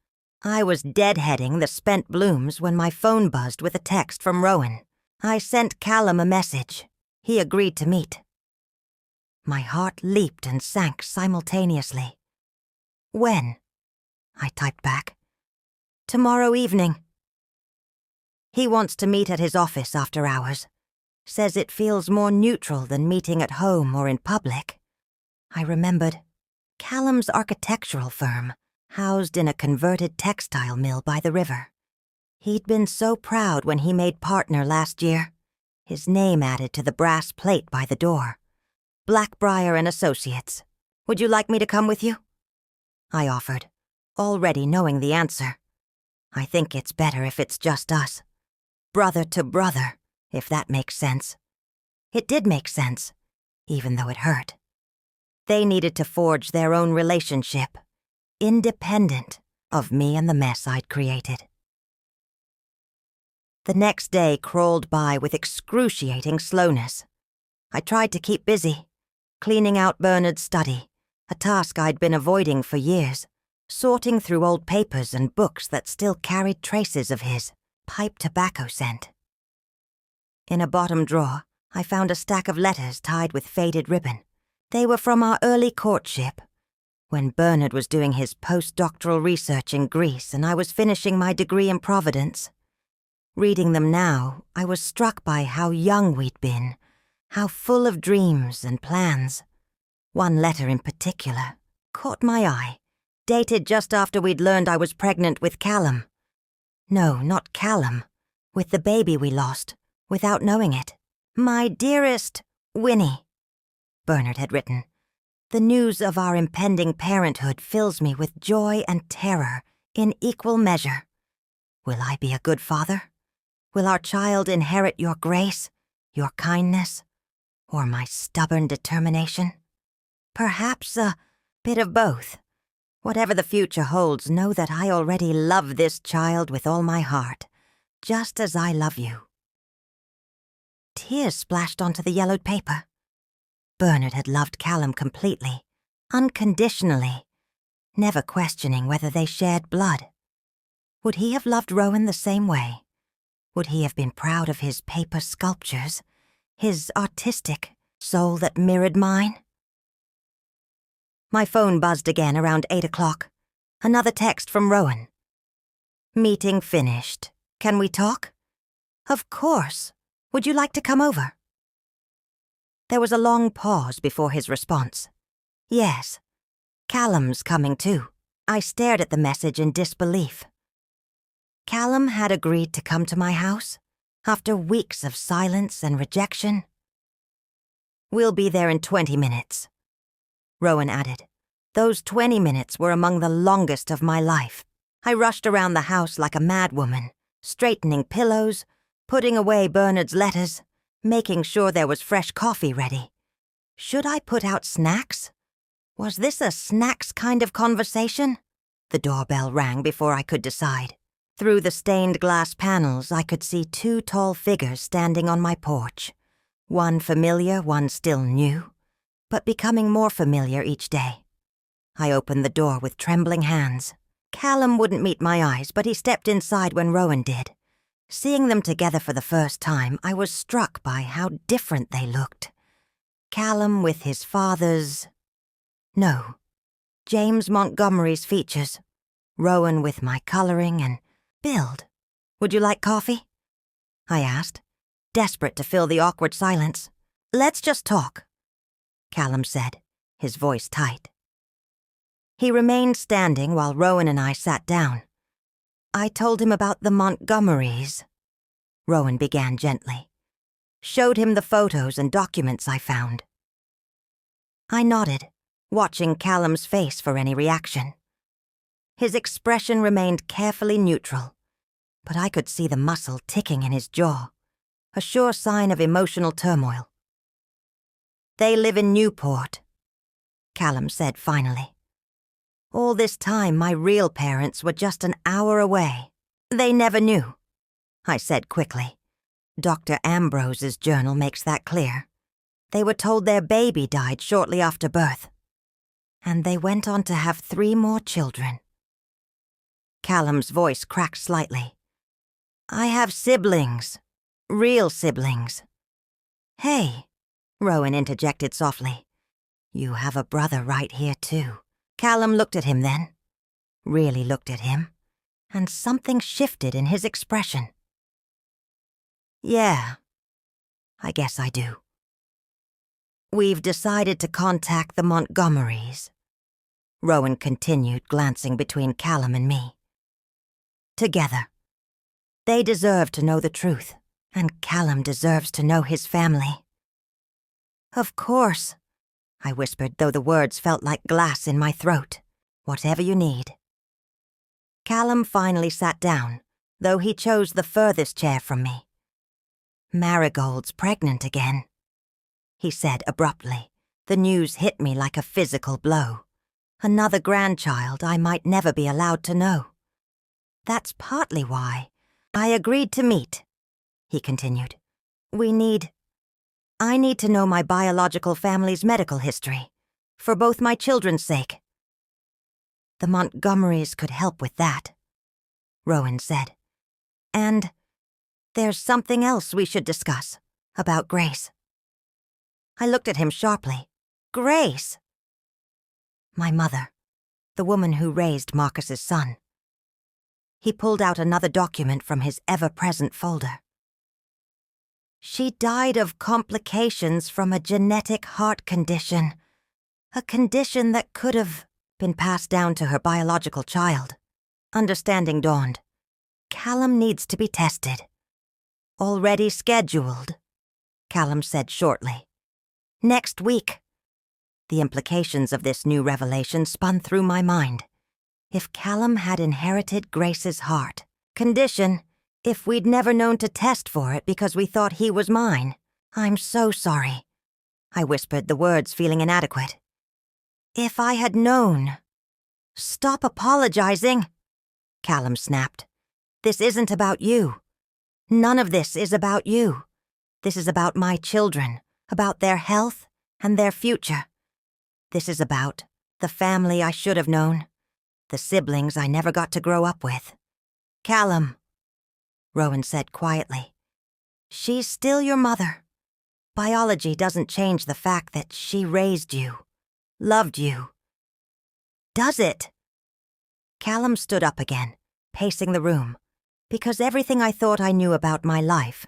I was deadheading the spent blooms when my phone buzzed with a text from Rowan. I sent Callum a message. He agreed to meet. My heart leaped and sank simultaneously. "When?" I typed back. "Tomorrow evening." "He wants to meet at his office after hours. Says it feels more neutral than meeting at home or in public." I remembered. Callum's architectural firm, housed in a converted textile mill by the river. He'd been so proud when he made partner last year, his name added to the brass plate by the door. "Blackbriar and Associates. Would you like me to come with you?" I offered, already knowing the answer. "I think it's better if it's just us. Brother to brother, if that makes sense." It did make sense, even though it hurt. They needed to forge their own relationship, independent of me and the mess I'd created. The next day crawled by with excruciating slowness. I tried to keep busy, cleaning out Bernard's study, a task I'd been avoiding for years, sorting through old papers and books that still carried traces of his pipe tobacco scent. In a bottom drawer, I found a stack of letters tied with faded ribbon. They were from our early courtship, when Bernard was doing his postdoctoral research in Greece and I was finishing my degree in Providence. Reading them now, I was struck by how young we'd been, how full of dreams and plans. One letter in particular caught my eye, dated just after we'd learned I was pregnant with Callum. No, not Callum, with the baby we lost, without knowing it. "My dearest Winnie," Bernard had written. "The news of our impending parenthood fills me with joy and terror in equal measure. Will I be a good father? Will our child inherit your grace, your kindness, or my stubborn determination? Perhaps a bit of both. Whatever the future holds, know that I already love this child with all my heart, just as I love you." Tears splashed onto the yellowed paper. Bernard had loved Callum completely, unconditionally, never questioning whether they shared blood. Would he have loved Rowan the same way? Would he have been proud of his paper sculptures, his artistic soul that mirrored mine? My phone buzzed again around 8 o'clock. Another text from Rowan. "Meeting finished. Can we talk?" "Of course. Would you like to come over?" There was a long pause before his response. "Yes. Callum's coming too." I stared at the message in disbelief. Callum had agreed to come to my house after weeks of silence and rejection. "We'll be there in 20 minutes," Rowan added. Those 20 minutes were among the longest of my life. I rushed around the house like a madwoman, straightening pillows, putting away Bernard's letters, making sure there was fresh coffee ready. Should I put out snacks? Was this a snacks kind of conversation? The doorbell rang before I could decide. Through the stained glass panels, I could see 2 tall figures standing on my porch. One familiar, one still new, but becoming more familiar each day. I opened the door with trembling hands. Callum wouldn't meet my eyes, but he stepped inside when Rowan did. Seeing them together for the first time, I was struck by how different they looked. Callum with his father's... No, James Montgomery's features. Rowan with my coloring and build. Would you like coffee? I asked, desperate to fill the awkward silence. Let's just talk, Callum said, his voice tight. He remained standing while Rowan and I sat down. I told him about the Montgomerys. Rowan began gently. Showed him the photos and documents I found. I nodded, watching Callum's face for any reaction. His expression remained carefully neutral, but I could see the muscle ticking in his jaw, a sure sign of emotional turmoil. They live in Newport, Callum said finally. All this time, my real parents were just an hour away. They never knew, I said quickly. Dr. Ambrose's journal makes that clear. They were told their baby died shortly after birth. And they went on to have 3 more children. Callum's voice cracked slightly. I have siblings. Real siblings. Hey, Rowan interjected softly. You have a brother right here, too. Callum looked at him then. Really looked at him. And something shifted in his expression. Yeah, I guess I do. We've decided to contact the Montgomerys. Rowan continued, glancing between Callum and me. Together. They deserve to know the truth, and Callum deserves to know his family. Of course, I whispered, though the words felt like glass in my throat. Whatever you need. Callum finally sat down, though he chose the furthest chair from me. Marigold's pregnant again, he said abruptly. The news hit me like a physical blow. Another grandchild I might never be allowed to know. That's partly why I agreed to meet, he continued. I need to know my biological family's medical history, for both my children's sake. The Montgomerys could help with that, Rowan said. And there's something else we should discuss, about Grace. I looked at him sharply. Grace? My mother, the woman who raised Marcus's son. He pulled out another document from his ever-present folder. She died of complications from a genetic heart condition, a condition that could have been passed down to her biological child. Understanding dawned. Callum needs to be tested. Already scheduled, Callum said shortly. Next week. The implications of this new revelation spun through my mind. If Callum had inherited Grace's heart, condition, if we'd never known to test for it because we thought he was mine. I'm so sorry, I whispered, the words feeling inadequate. If I had known. Stop apologizing, Callum snapped. This isn't about you. None of this is about you. This is about my children, about their health and their future. This is about the family I should have known, the siblings I never got to grow up with. Callum, Rowan said quietly. She's still your mother. Biology doesn't change the fact that she raised you, loved you. Does it? Callum stood up again, pacing the room, because everything I thought I knew about my life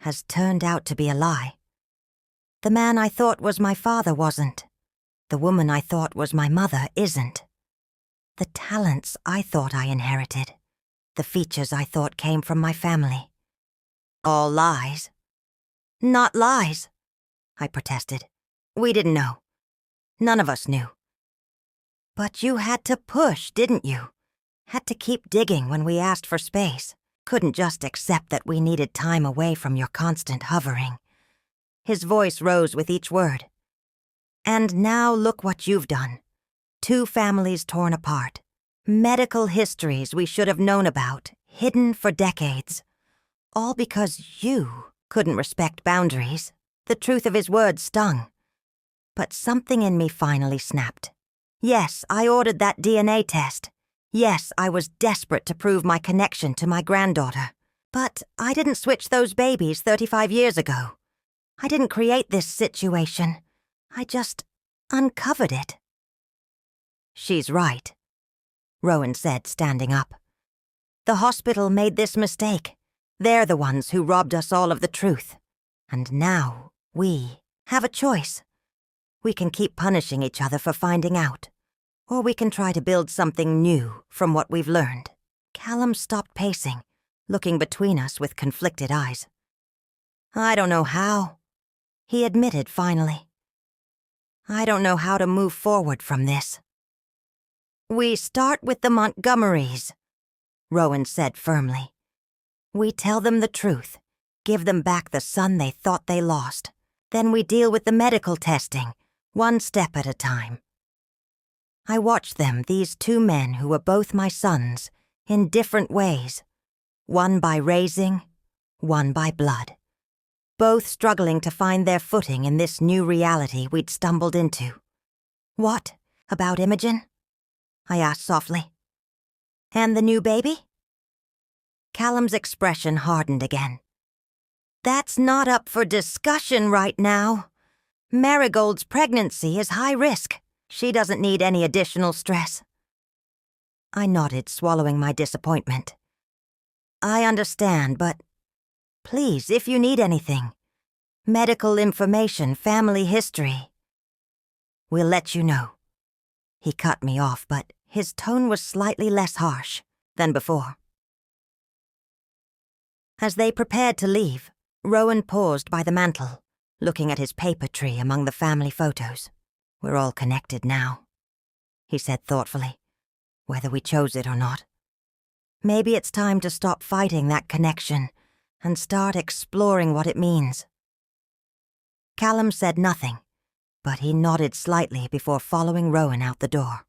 has turned out to be a lie. The man I thought was my father wasn't. The woman I thought was my mother isn't. The talents I thought I inherited, the features I thought came from my family. All lies. Not lies, I protested. We didn't know. None of us knew. But you had to push, didn't you? Had to keep digging when we asked for space. Couldn't just accept that we needed time away from your constant hovering. His voice rose with each word. And now look what you've done. 2 families torn apart. Medical histories we should have known about, hidden for decades. All because you couldn't respect boundaries. The truth of his words stung. But something in me finally snapped. Yes, I ordered that DNA test. Yes, I was desperate to prove my connection to my granddaughter. But I didn't switch those babies 35 years ago. I didn't create this situation. I just uncovered it. She's right, Rowan said, standing up. The hospital made this mistake. They're the ones who robbed us all of the truth. And now we have a choice. We can keep punishing each other for finding out, or we can try to build something new from what we've learned. Callum stopped pacing, looking between us with conflicted eyes. I don't know how, he admitted finally. I don't know how to move forward from this. We start with the Montgomerys, Rowan said firmly. We tell them the truth, give them back the son they thought they lost. Then we deal with the medical testing, one step at a time. I watched them, these two men who were both my sons, in different ways. One by raising, one by blood. Both struggling to find their footing in this new reality we'd stumbled into. What about Imogen? I asked softly. And the new baby? Callum's expression hardened again. That's not up for discussion right now. Marigold's pregnancy is high risk. She doesn't need any additional stress. I nodded, swallowing my disappointment. I understand, but please, if you need anything, medical information, family history, we'll let you know. He cut me off, but his tone was slightly less harsh than before. As they prepared to leave, Rowan paused by the mantel, looking at his paper tree among the family photos. We're all connected now, he said thoughtfully, whether we chose it or not. Maybe it's time to stop fighting that connection and start exploring what it means. Callum said nothing, but he nodded slightly before following Rowan out the door.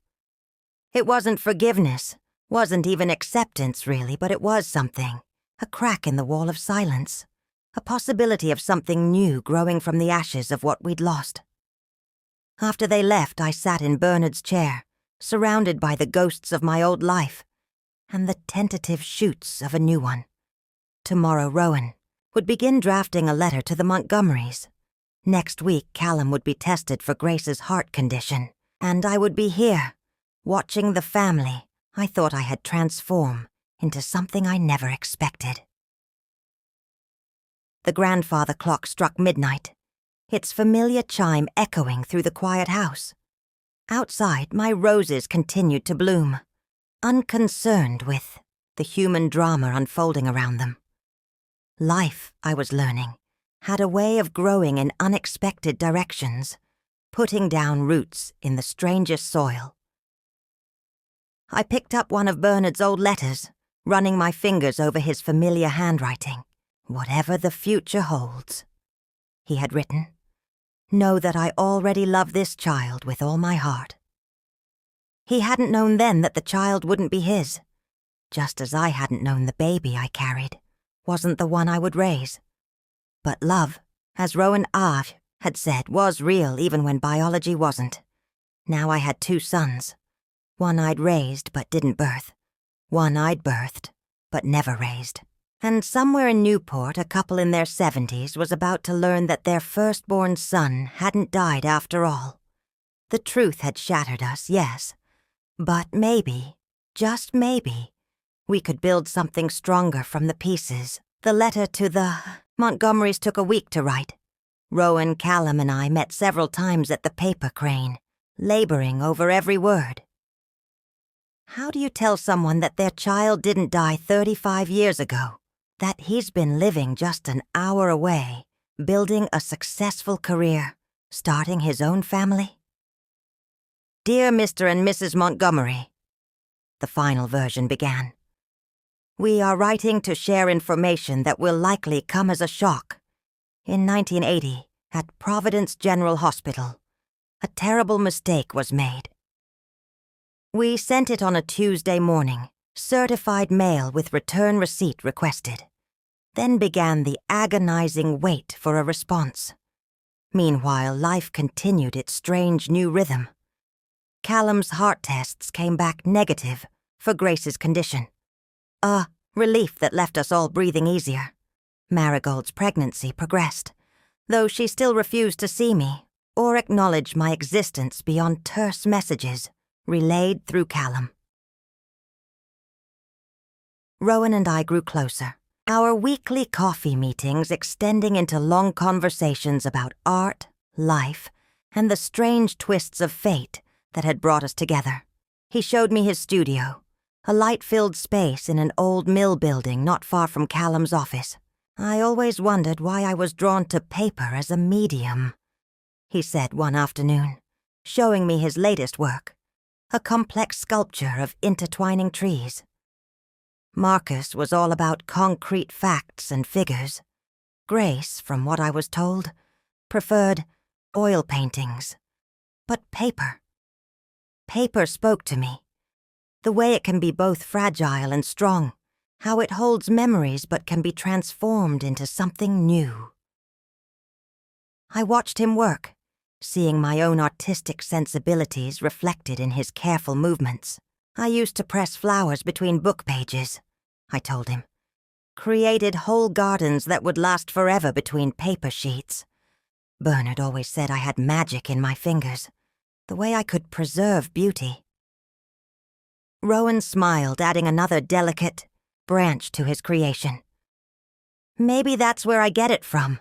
It wasn't forgiveness, wasn't even acceptance really, but it was something, a crack in the wall of silence, a possibility of something new growing from the ashes of what we'd lost. After they left, I sat in Bernard's chair, surrounded by the ghosts of my old life and the tentative shoots of a new one. Tomorrow, Rowan would begin drafting a letter to the Montgomerys. Next week, Callum would be tested for Grace's heart condition, and I would be here, watching the family I thought I had transformed into something I never expected. The grandfather clock struck midnight, its familiar chime echoing through the quiet house. Outside, my roses continued to bloom, unconcerned with the human drama unfolding around them. Life, I was learning, had a way of growing in unexpected directions, putting down roots in the strangest soil. I picked up one of Bernard's old letters, running my fingers over his familiar handwriting. Whatever the future holds, he had written, know that I already love this child with all my heart. He hadn't known then that the child wouldn't be his, just as I hadn't known the baby I carried wasn't the one I would raise. But love, as Rowan had said, was real even when biology wasn't. Now I had two sons, one I'd raised but didn't birth, one I'd birthed but never raised. And somewhere in Newport, a couple in their 70s was about to learn that their firstborn son hadn't died after all. The truth had shattered us, yes, but maybe, just maybe, we could build something stronger from the pieces. The letter to the Montgomerys took a week to write. Rowan, Callum, and I met several times at the paper crane, laboring over every word. How do you tell someone that their child didn't die 35 years ago? That he's been living just an hour away, building a successful career, starting his own family? Dear Mr. and Mrs. Montgomery, the final version began. We are writing to share information that will likely come as a shock. In 1980, at Providence General Hospital, a terrible mistake was made. We sent it on a Tuesday morning, Certified mail with return receipt requested. Then began the agonizing wait for a response. Meanwhile, life continued its strange new rhythm. Callum's heart tests came back negative for Grace's condition. A relief that left us all breathing easier. Marigold's pregnancy progressed, though she still refused to see me or acknowledge my existence beyond terse messages relayed through Callum. Rowan and I grew closer, our weekly coffee meetings extending into long conversations about art, life, and the strange twists of fate that had brought us together. He showed me his studio, a light-filled space in an old mill building not far from Callum's office. I always wondered why I was drawn to paper as a medium, he said one afternoon, showing me his latest work, a complex sculpture of intertwining trees. Marcus was all about concrete facts and figures. Grace, from what I was told, preferred oil paintings. But paper. Paper spoke to me. The way it can be both fragile and strong, how it holds memories but can be transformed into something new. I watched him work, seeing my own artistic sensibilities reflected in his careful movements. I used to press flowers between book pages, I told him. Created whole gardens that would last forever between paper sheets. Bernard always said I had magic in my fingers, the way I could preserve beauty. Rowan smiled, adding another delicate branch to his creation. Maybe that's where I get it from.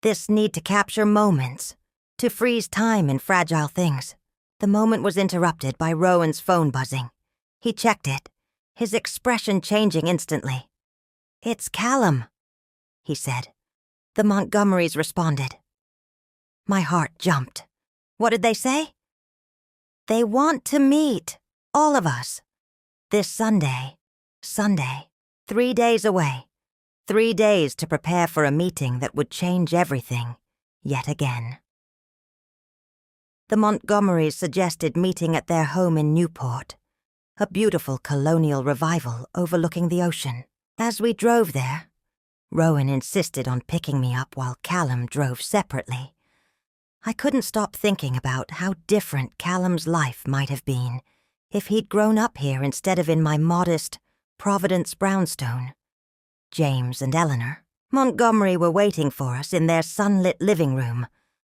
This need to capture moments, to freeze time in fragile things. The moment was interrupted by Rowan's phone buzzing. He checked it, his expression changing instantly. "It's Callum," he said. The Montgomerys responded. My heart jumped. What did they say? They want to meet, all of us. This Sunday, 3 days away. 3 days to prepare for a meeting that would change everything, yet again. The Montgomerys suggested meeting at their home in Newport, a beautiful colonial revival overlooking the ocean. As we drove there, Rowan insisted on picking me up while Callum drove separately. I couldn't stop thinking about how different Callum's life might have been if he'd grown up here instead of in my modest Providence brownstone. James and Eleanor Montgomery were waiting for us in their sunlit living room,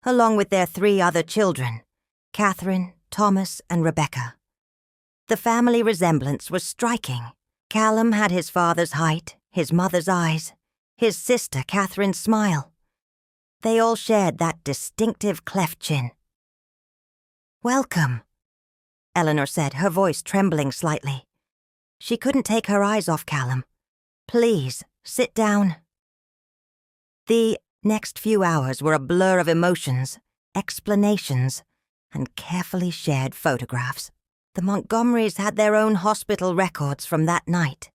along with their 3 other children, Catherine, Thomas, and Rebecca. The family resemblance was striking. Callum had his father's height, his mother's eyes, his sister Catherine's smile. They all shared that distinctive cleft chin. "Welcome," Eleanor said, her voice trembling slightly. She couldn't take her eyes off Callum. "Please, sit down." The next few hours were a blur of emotions, explanations, and carefully shared photographs. The Montgomerys had their own hospital records from that night,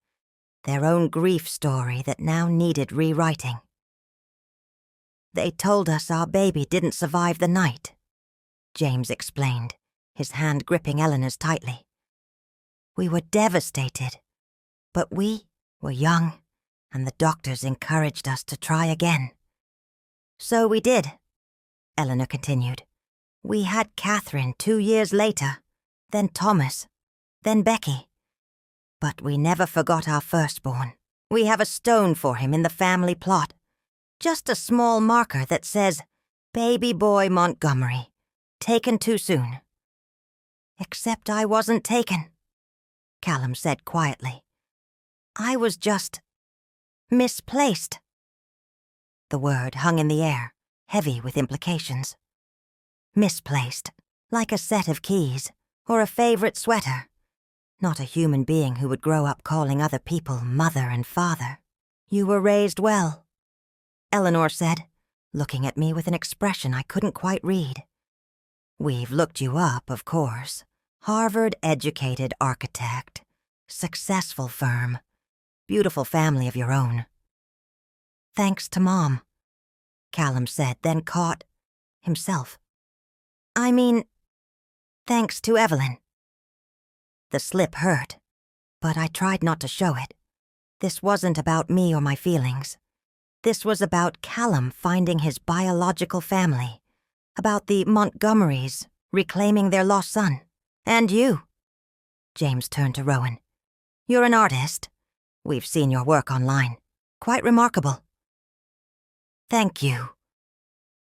their own grief story that now needed rewriting. They told us our baby didn't survive the night, James explained, his hand gripping Eleanor's tightly. We were devastated, but we were young, and the doctors encouraged us to try again. So we did, Eleanor continued. We had Catherine 2 years later, then Thomas, then Becky. But we never forgot our firstborn. We have a stone for him in the family plot. Just a small marker that says, "Baby boy Montgomery, taken too soon." Except I wasn't taken, Callum said quietly. I was just misplaced. The word hung in the air, heavy with implications. Misplaced, like a set of keys, or a favorite sweater. Not a human being who would grow up calling other people mother and father. You were raised well, Eleanor said, looking at me with an expression I couldn't quite read. We've looked you up, of course. Harvard-educated architect. Successful firm. Beautiful family of your own. Thanks to Mom, Callum said, then caught himself. I mean, thanks to Evelyn. The slip hurt. But I tried not to show it. This wasn't about me or my feelings. This was about Callum finding his biological family, about the Montgomerys reclaiming their lost son. And you. James turned to Rowan. You're an artist. We've seen your work online. Quite remarkable. Thank you,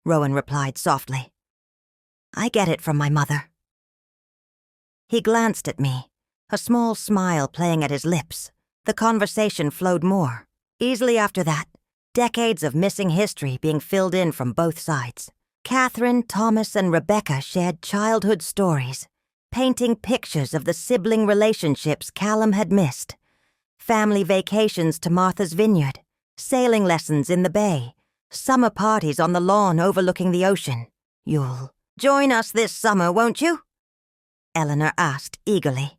Rowan replied softly. I get it from my mother. He glanced at me, a small smile playing at his lips. The conversation flowed more. Easily after that, decades of missing history being filled in from both sides. Catherine, Thomas, and Rebecca shared childhood stories, painting pictures of the sibling relationships Callum had missed. Family vacations to Martha's Vineyard, sailing lessons in the bay, summer parties on the lawn overlooking the ocean. You'll join us this summer, won't you? Eleanor asked eagerly.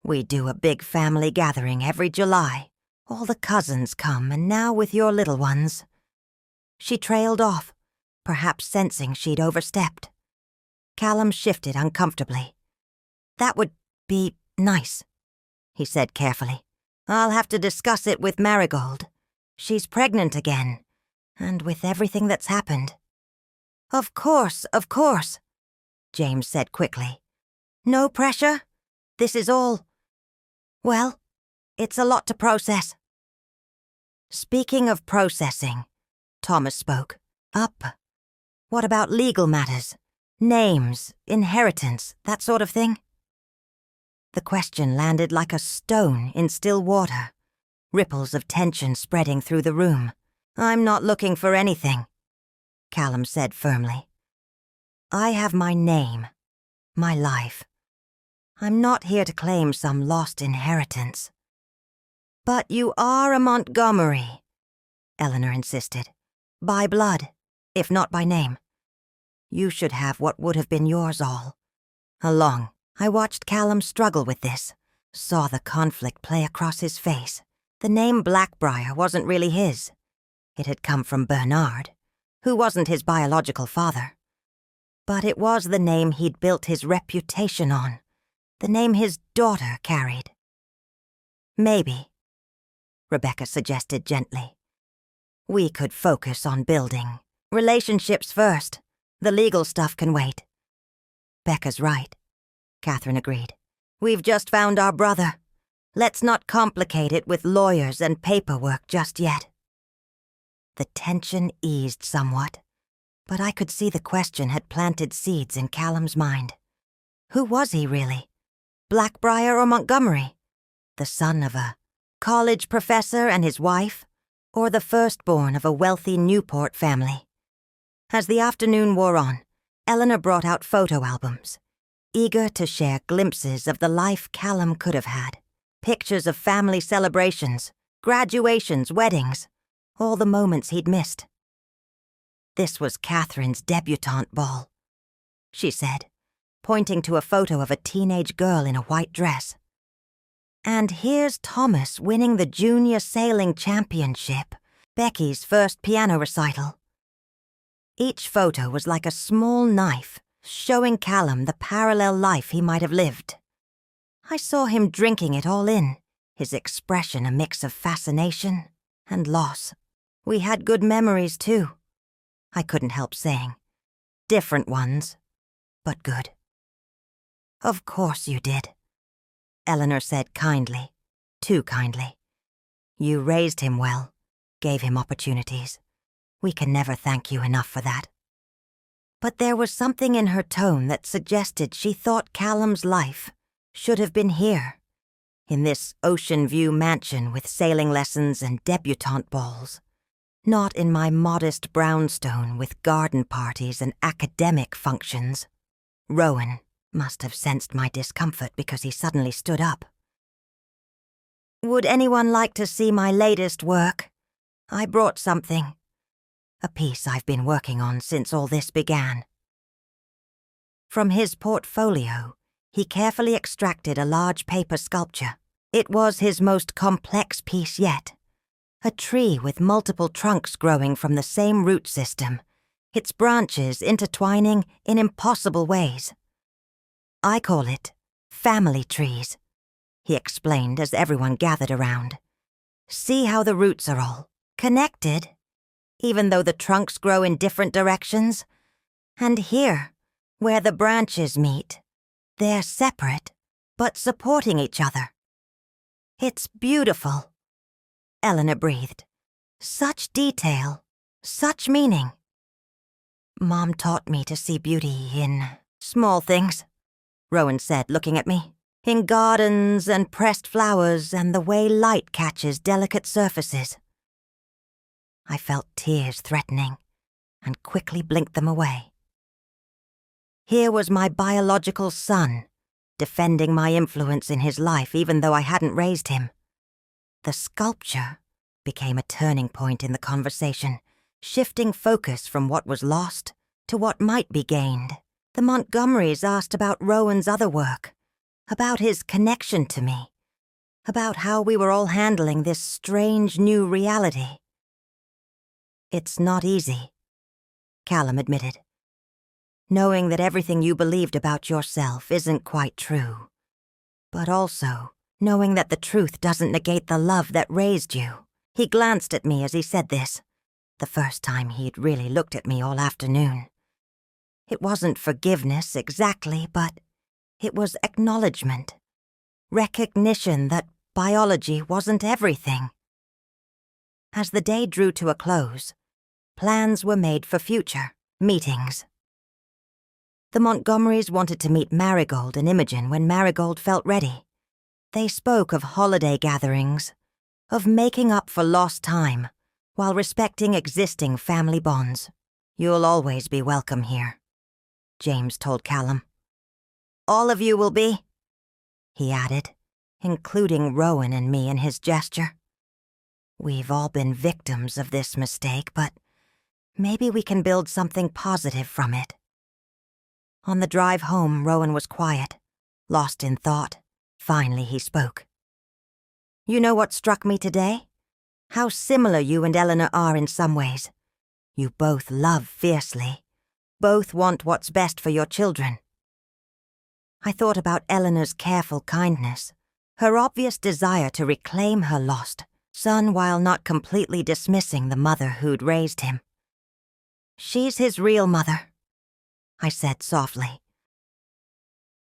We do a big family gathering every July. All the cousins come, and now with your little ones. She trailed off, perhaps sensing she'd overstepped. Callum shifted uncomfortably. That would be nice, he said carefully. I'll have to discuss it with Marigold. She's pregnant again, and with everything that's happened. Of course, James said quickly. No pressure. This is all... Well, it's a lot to process. Speaking of processing, Thomas spoke. What about legal matters? Names, inheritance, that sort of thing? The question landed like a stone in still water, ripples of tension spreading through the room. I'm not looking for anything, Callum said firmly. I have my name, my life. I'm not here to claim some lost inheritance. But you are a Montgomery, Eleanor insisted. By blood, if not by name. You should have what would have been yours all along. I watched Callum struggle with this, saw the conflict play across his face. The name Blackbriar wasn't really his. It had come from Bernard, who wasn't his biological father. But it was the name he'd built his reputation on, the name his daughter carried. Maybe, Rebecca suggested gently. We could focus on building. Relationships first. The legal stuff can wait. Becca's right, Catherine agreed. We've just found our brother. Let's not complicate it with lawyers and paperwork just yet. The tension eased somewhat, but I could see the question had planted seeds in Callum's mind. Who was he really? Blackbriar or Montgomery? The son of a college professor and his wife, or the firstborn of a wealthy Newport family? As the afternoon wore on, Eleanor brought out photo albums, eager to share glimpses of the life Callum could have had. Pictures of family celebrations, graduations, weddings, all the moments he'd missed. This was Catherine's debutante ball, she said, pointing to a photo of a teenage girl in a white dress. And here's Thomas winning the junior sailing championship, Becky's first piano recital. Each photo was like a small knife, showing Callum the parallel life he might have lived. I saw him drinking it all in, his expression a mix of fascination and loss. We had good memories, too, I couldn't help saying. Different ones, but good. Of course you did, Eleanor said kindly, too kindly. You raised him well, gave him opportunities. We can never thank you enough for that. But there was something in her tone that suggested she thought Callum's life should have been here, in this ocean view mansion with sailing lessons and debutante balls, not in my modest brownstone with garden parties and academic functions. Rowan must have sensed my discomfort because he suddenly stood up. Would anyone like to see my latest work? I brought something. A piece I've been working on since all this began. From his portfolio, he carefully extracted a large paper sculpture. It was his most complex piece yet. A tree with multiple trunks growing from the same root system, its branches intertwining in impossible ways. I call it family trees, he explained as everyone gathered around. "See how the roots are all connected, even though the trunks grow in different directions? And here, where the branches meet, they're separate, but supporting each other. It's beautiful." Eleanor breathed. "Such detail, such meaning." "Mom taught me to see beauty in small things," Rowan said, looking at me. "In gardens and pressed flowers and the way light catches delicate surfaces." I felt tears threatening and quickly blinked them away. Here was my biological son, defending my influence in his life even though I hadn't raised him. The sculpture became a turning point in the conversation, shifting focus from what was lost to what might be gained. The Montgomerys asked about Rowan's other work, about his connection to me, about how we were all handling this strange new reality. "It's not easy," Callum admitted. "Knowing that everything you believed about yourself isn't quite true, but also knowing that the truth doesn't negate the love that raised you." He glanced at me as he said this, the first time he'd really looked at me all afternoon. It wasn't forgiveness exactly, but it was acknowledgement, recognition that biology wasn't everything. As the day drew to a close, plans were made for future meetings. The Montgomerys wanted to meet Marigold and Imogen when Marigold felt ready. They spoke of holiday gatherings, of making up for lost time, while respecting existing family bonds. "You'll always be welcome here," James told Callum. "All of you will be," he added, including Rowan and me in his gesture. "We've all been victims of this mistake, but maybe we can build something positive from it." On the drive home, Rowan was quiet, lost in thought. Finally, he spoke. "You know what struck me today? How similar you and Eleanor are in some ways. You both love fiercely. Both want what's best for your children." I thought about Eleanor's careful kindness, her obvious desire to reclaim her lost son while not completely dismissing the mother who'd raised him. "She's his real mother," I said softly.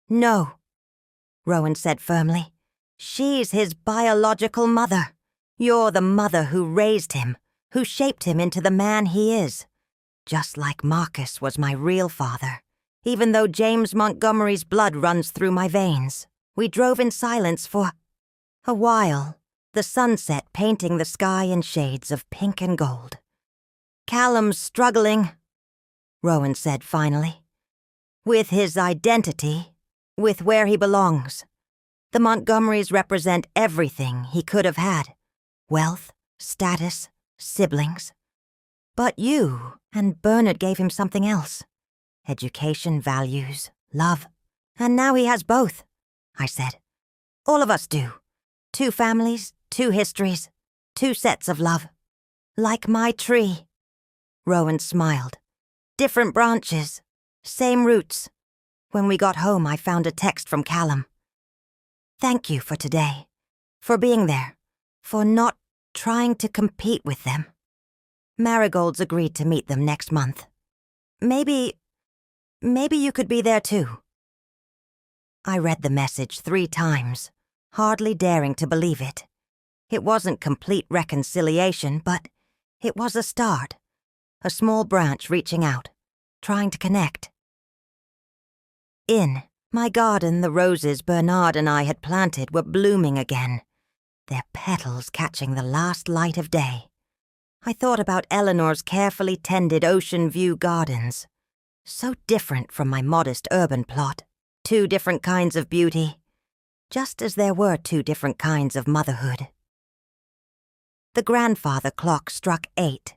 "No," Rowan said firmly. "She's his biological mother. You're the mother who raised him, who shaped him into the man he is. Just like Marcus was my real father, even though James Montgomery's blood runs through my veins." We drove in silence for a while, the sunset painting the sky in shades of pink and gold. "Callum's struggling," Rowan said finally, "with his identity, with where he belongs. The Montgomerys represent everything he could have had: wealth, status, siblings. But you and Bernard gave him something else: education, values, love. And now he has both," I said. "All of us do. 2 families, 2 histories, 2 sets of love. Like my tree." Rowan smiled. "Different branches, same roots." When we got home, I found a text from Callum. "Thank you for today, for being there, for not trying to compete with them. Marigold's agreed to meet them next month. Maybe you could be there too." I read the message 3 times, hardly daring to believe it. It wasn't complete reconciliation, but it was a start, a small branch reaching out, trying to connect. In my garden, the roses Bernard and I had planted were blooming again, their petals catching the last light of day. I thought about Eleanor's carefully tended ocean view gardens, so different from my modest urban plot. 2 different kinds of beauty, just as there were 2 different kinds of motherhood. The grandfather clock struck 8,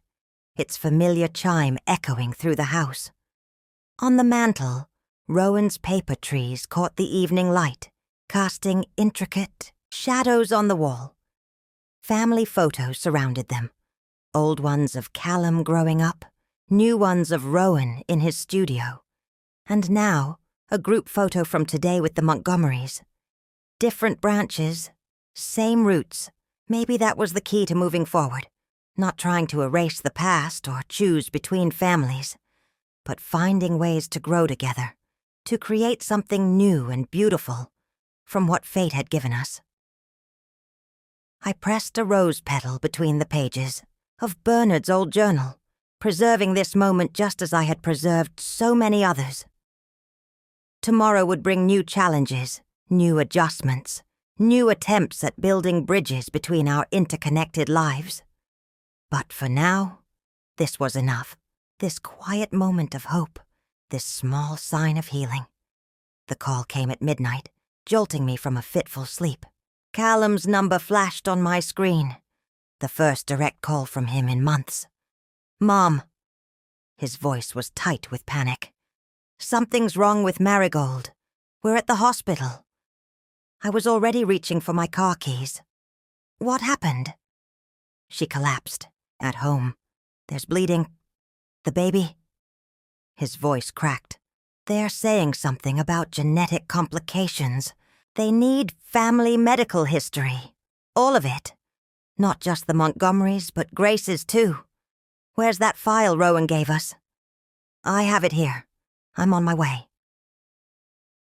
its familiar chime echoing through the house. On the mantel, Rowan's paper trees caught the evening light, casting intricate shadows on the wall. Family photos surrounded them, old ones of Callum growing up, new ones of Rowan in his studio, and now a group photo from today with the Montgomerys. Different branches, same roots. Maybe that was the key to moving forward. Not trying to erase the past or choose between families, but finding ways to grow together, to create something new and beautiful from what fate had given us. I pressed a rose petal between the pages of Bernard's old journal, preserving this moment just as I had preserved so many others. Tomorrow would bring new challenges, new adjustments, new attempts at building bridges between our interconnected lives. But for now, this was enough. This quiet moment of hope, this small sign of healing. The call came at midnight, jolting me from a fitful sleep. Callum's number flashed on my screen. The first direct call from him in months. "Mom." His voice was tight with panic. "Something's wrong with Marigold. We're at the hospital." I was already reaching for my car keys. "What happened?" She collapsed. "At home. There's bleeding. The baby?" His voice cracked. "They're saying something about genetic complications. They need family medical history. All of it. Not just the Montgomerys, but Grace's too. Where's that file Rowan gave us?" "I have it here. I'm on my way."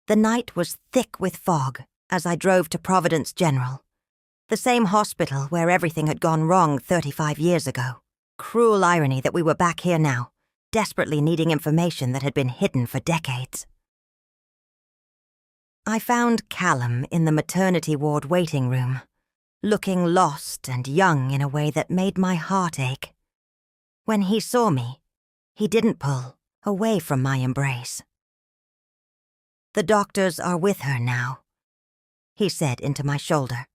The night was thick with fog as I drove to Providence General, the same hospital where everything had gone wrong 35 years ago. Cruel irony that we were back here now, desperately needing information that had been hidden for decades. I found Callum in the maternity ward waiting room, looking lost and young in a way that made my heart ache. When he saw me, he didn't pull away from my embrace. "The doctors are with her now," he said into my shoulder.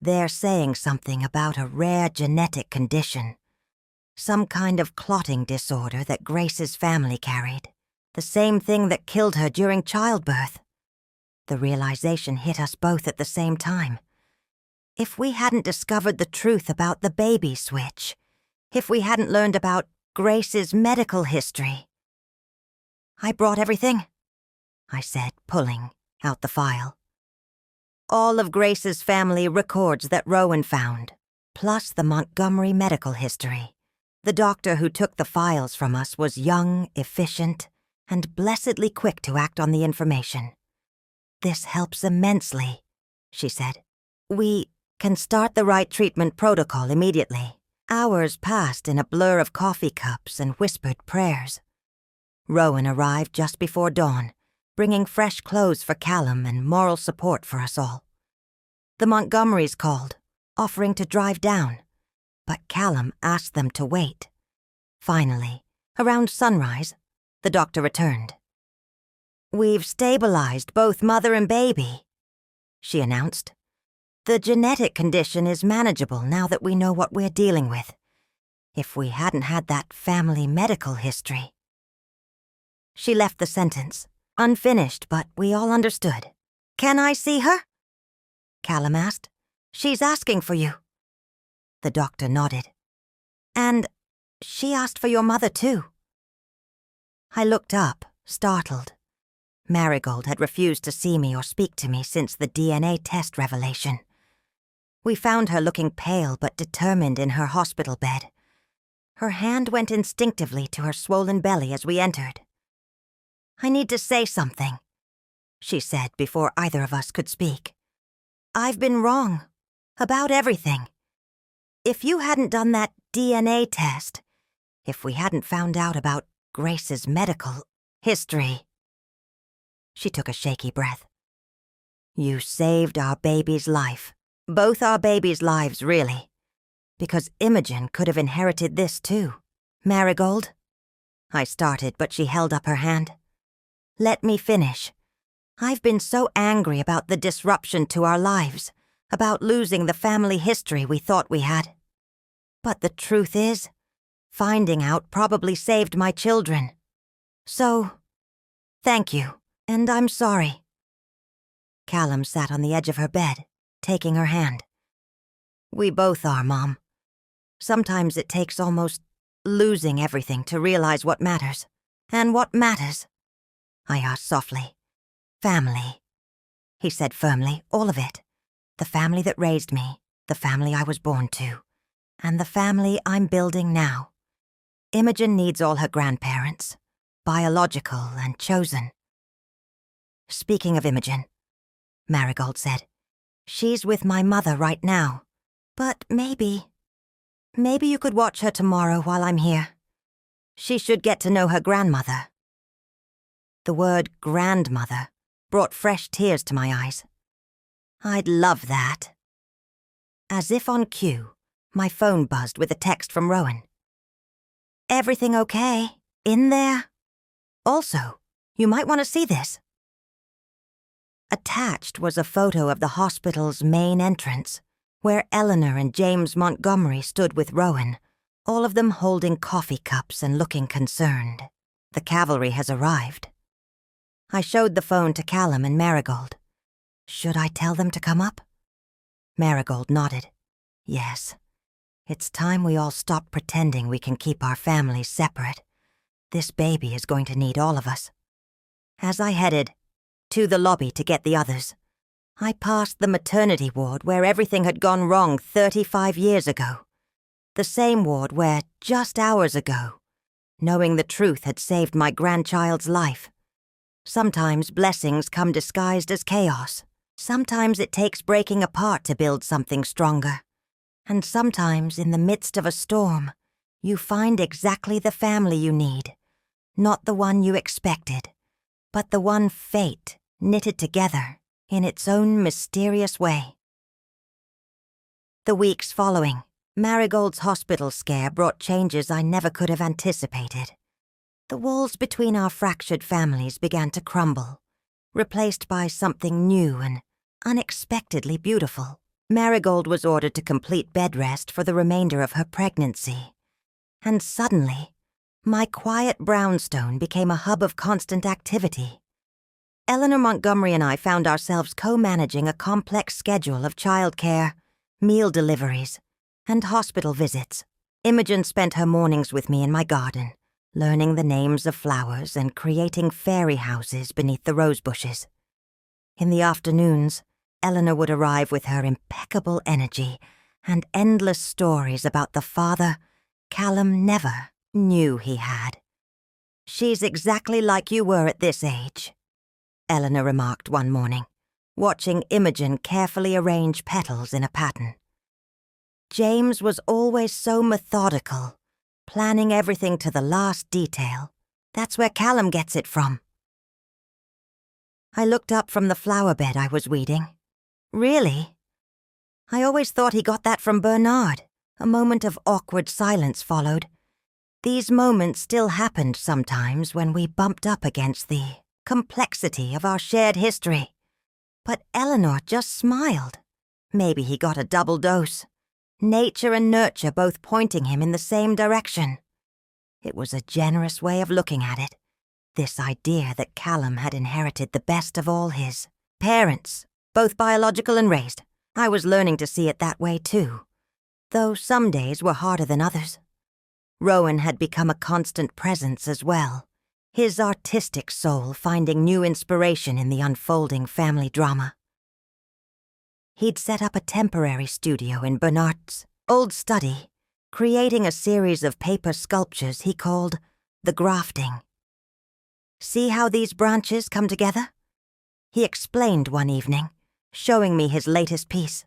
"They're saying something about a rare genetic condition. Some kind of clotting disorder that Grace's family carried. The same thing that killed her during childbirth." The realization hit us both at the same time. If we hadn't discovered the truth about the baby switch, if we hadn't learned about Grace's medical history. "I brought everything," I said, pulling out the file. "All of Grace's family records that Rowan found, plus the Montgomery medical history. The doctor who took the files from us was young, efficient, and blessedly quick to act on the information. This helps immensely," she said. "We can start the right treatment protocol immediately." Hours passed in a blur of coffee cups and whispered prayers. Rowan arrived just before dawn, bringing fresh clothes for Callum and moral support for us all. The Montgomerys called, offering to drive down, but Callum asked them to wait. Finally, around sunrise, the doctor returned. "We've stabilized both mother and baby," she announced. "The genetic condition is manageable now that we know what we're dealing with. If we hadn't had that family medical history." She left the sentence, unfinished, but we all understood. "Can I see her?" Callum asked. "She's asking for you." The doctor nodded. "And she asked for your mother too." I looked up, startled. Marigold had refused to see me or speak to me since the DNA test revelation. We found her looking pale but determined in her hospital bed. Her hand went instinctively to her swollen belly as we entered. "I need to say something," she said before either of us could speak. "I've been wrong about everything. If you hadn't done that DNA test, if we hadn't found out about Grace's medical history." She took a shaky breath. "You saved our baby's life. Both our babies' lives, really. Because Imogen could have inherited this too. Marigold?" I started, but she held up her hand. "Let me finish. I've been so angry about the disruption to our lives, about losing the family history we thought we had. But the truth is, finding out probably saved my children. So, thank you, and I'm sorry." Callum sat on the edge of her bed, taking her hand. "We both are, Mom. Sometimes it takes almost losing everything to realize what matters. And what matters?" I asked softly. "Family." he said firmly, all of it. The family that raised me, the family I was born to, and the family I'm building now. Imogen needs all her grandparents, biological and chosen. Speaking of Imogen, Marigold said, she's with my mother right now, but maybe you could watch her tomorrow while I'm here. She should get to know her grandmother. The word grandmother brought fresh tears to my eyes. I'd love that. As if on cue, my phone buzzed with a text from Rowan. Everything okay? In there? Also, you might want to see this. Attached was a photo of the hospital's main entrance, where Eleanor and James Montgomery stood with Rowan, all of them holding coffee cups and looking concerned. The cavalry has arrived. I showed the phone to Callum and Marigold. Should I tell them to come up? Marigold nodded. Yes. It's time we all stop pretending we can keep our families separate. This baby is going to need all of us. As I headed to the lobby to get the others, I passed the maternity ward where everything had gone wrong 35 years ago. The same ward where, just hours ago, knowing the truth had saved my grandchild's life. Sometimes blessings come disguised as chaos. Sometimes it takes breaking apart to build something stronger. And sometimes, in the midst of a storm, you find exactly the family you need. Not the one you expected, but the one fate knitted together in its own mysterious way. The weeks following, Marigold's hospital scare brought changes I never could have anticipated. The walls between our fractured families began to crumble, replaced by something new and unexpectedly beautiful. Marigold was ordered to complete bed rest for the remainder of her pregnancy. And suddenly, my quiet brownstone became a hub of constant activity. Eleanor Montgomery and I found ourselves co-managing a complex schedule of childcare, meal deliveries, and hospital visits. Imogen spent her mornings with me in my garden, learning the names of flowers and creating fairy houses beneath the rose bushes. In the afternoons, Eleanor would arrive with her impeccable energy and endless stories about the father Callum never knew he had. She's exactly like you were at this age, Eleanor remarked one morning, watching Imogen carefully arrange petals in a pattern. James was always so methodical, planning everything to the last detail. That's where Callum gets it from. I looked up from the flower bed I was weeding. Really? I always thought he got that from Bernard. A moment of awkward silence followed. These moments still happened sometimes when we bumped up against the complexity of our shared history. But Eleanor just smiled. Maybe he got a double dose. Nature and nurture both pointing him in the same direction. It was a generous way of looking at it. This idea that Callum had inherited the best of all his parents, both biological and raised. I was learning to see it that way too, though some days were harder than others. Rowan had become a constant presence as well, his artistic soul finding new inspiration in the unfolding family drama. He'd set up a temporary studio in Bernard's old study, creating a series of paper sculptures he called the grafting. See how these branches come together? He explained one evening, showing me his latest piece.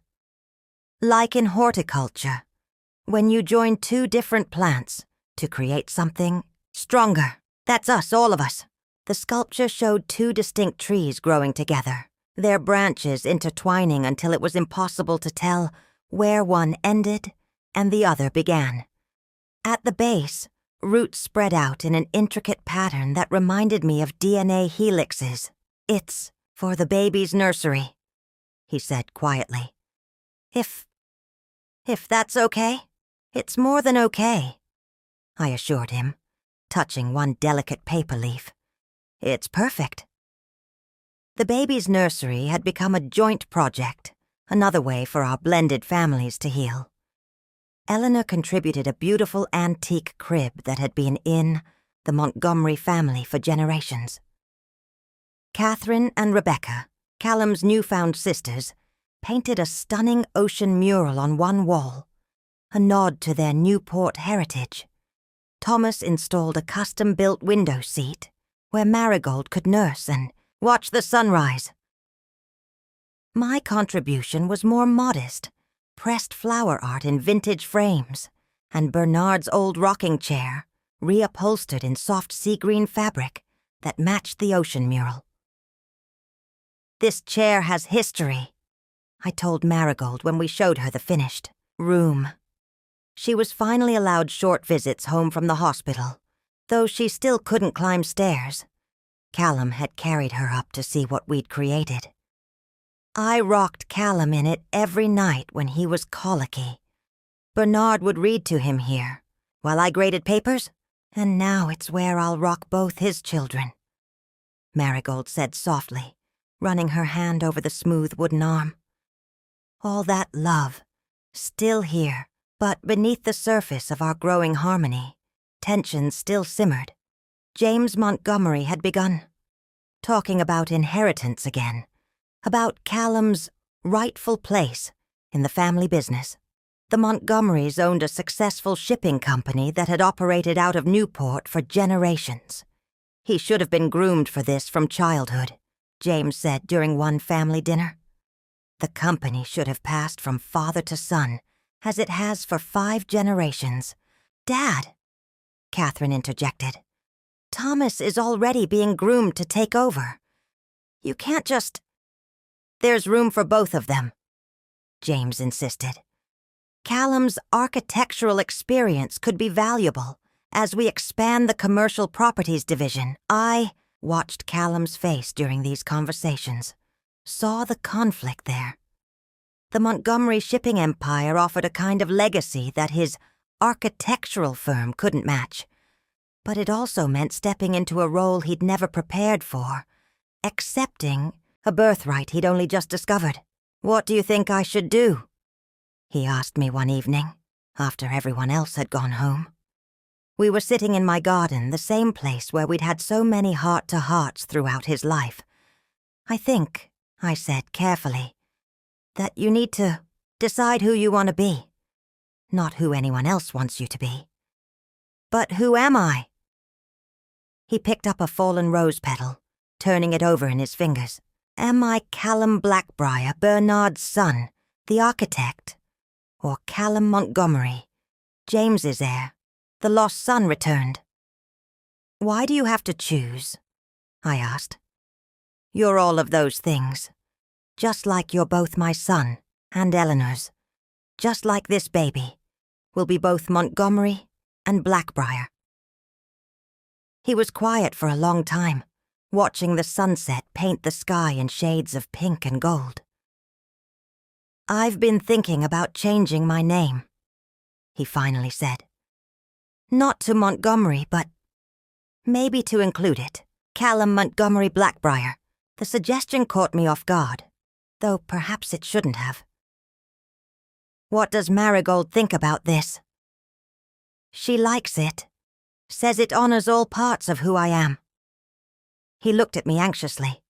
Like in horticulture, when you join two different plants to create something stronger. That's us, all of us. The sculpture showed two distinct trees growing together, their branches intertwining until it was impossible to tell where one ended and the other began. At the base, roots spread out in an intricate pattern that reminded me of DNA helixes. It's for the baby's nursery, he said quietly. If that's okay? It's more than okay, I assured him, touching one delicate paper leaf. It's perfect. The baby's nursery had become a joint project, another way for our blended families to heal. Eleanor contributed a beautiful antique crib that had been in the Montgomery family for generations. Catherine and Rebecca, Callum's newfound sisters painted a stunning ocean mural on one wall, a nod to their Newport heritage. Thomas installed a custom-built window seat where Marigold could nurse and watch the sunrise. My contribution was more modest, pressed flower art in vintage frames, and Bernard's old rocking chair, reupholstered in soft sea-green fabric that matched the ocean mural. "This chair has history," I told Marigold when we showed her the finished room. She was finally allowed short visits home from the hospital, though she still couldn't climb stairs. Callum had carried her up to see what we'd created. I rocked Callum in it every night when he was colicky. Bernard would read to him here, while I graded papers, and now it's where I'll rock both his children," Marigold said softly, running her hand over the smooth wooden arm. All that love, still here, but beneath the surface of our growing harmony, tension still simmered. James Montgomery had begun, talking about inheritance again, about Callum's rightful place in the family business. The Montgomerys owned a successful shipping company that had operated out of Newport for generations. He should have been groomed for this from childhood, James said during one family dinner. The company should have passed from father to son, as it has for 5 generations. "Dad," Catherine interjected, "Thomas is already being groomed to take over. You can't just—" "There's room for both of them," James insisted. "Callum's architectural experience could be valuable as we expand the commercial properties division." I watched Callum's face during these conversations, saw the conflict there. The Montgomery shipping empire offered a kind of legacy that his architectural firm couldn't match, but it also meant stepping into a role he'd never prepared for, accepting a birthright he'd only just discovered. "What do you think I should do?" he asked me one evening, after everyone else had gone home. We were sitting in my garden, the same place where we'd had so many heart-to-hearts throughout his life. "I think," I said carefully, "that you need to decide who you want to be. Not who anyone else wants you to be. But who am I?" He picked up a fallen rose petal, turning it over in his fingers. "Am I Callum Blackbriar, Bernard's son, the architect? Or Callum Montgomery, James's heir, the lost son returned?" "Why do you have to choose?" I asked. "You're all of those things. Just like you're both my son and Eleanor's. Just like this baby will be both Montgomery and Blackbriar." He was quiet for a long time, watching the sunset paint the sky in shades of pink and gold. "I've been thinking about changing my name," he finally said. "Not to Montgomery, but maybe to include it. Callum Montgomery Blackbriar." The suggestion caught me off guard, though perhaps it shouldn't have. "What does Marigold think about this?" "She likes it. Says it honors all parts of who I am." He looked at me anxiously.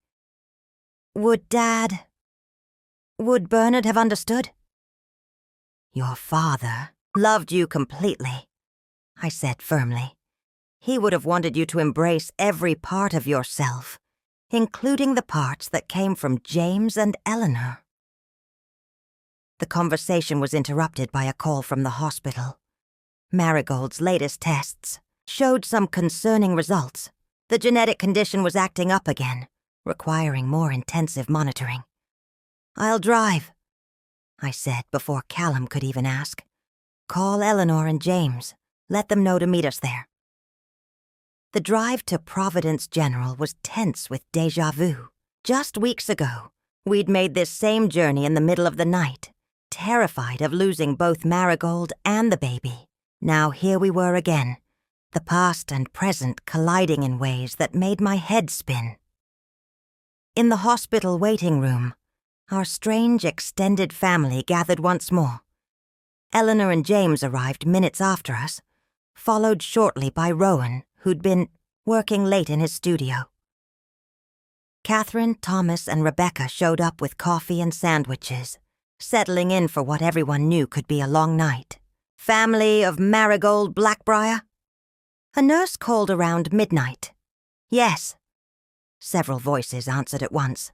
Would Bernard have understood?" "Your father loved you completely," I said firmly. "He would have wanted you to embrace every part of yourself, including the parts that came from James and Eleanor." The conversation was interrupted by a call from the hospital. Marigold's latest tests showed some concerning results. The genetic condition was acting up again, requiring more intensive monitoring. "I'll drive," I said before Callum could even ask. "Call Eleanor and James. Let them know to meet us there." The drive to Providence General was tense with déjà vu. Just weeks ago, we'd made this same journey in the middle of the night, terrified of losing both Marigold and the baby. Now here we were again, the past and present colliding in ways that made my head spin. In the hospital waiting room, our strange extended family gathered once more. Eleanor and James arrived minutes after us, followed shortly by Rowan, who'd been working late in his studio. Catherine, Thomas, and Rebecca showed up with coffee and sandwiches, settling in for what everyone knew could be a long night. Family of Marigold Blackbriar? A nurse called around midnight. Yes. Several voices answered at once.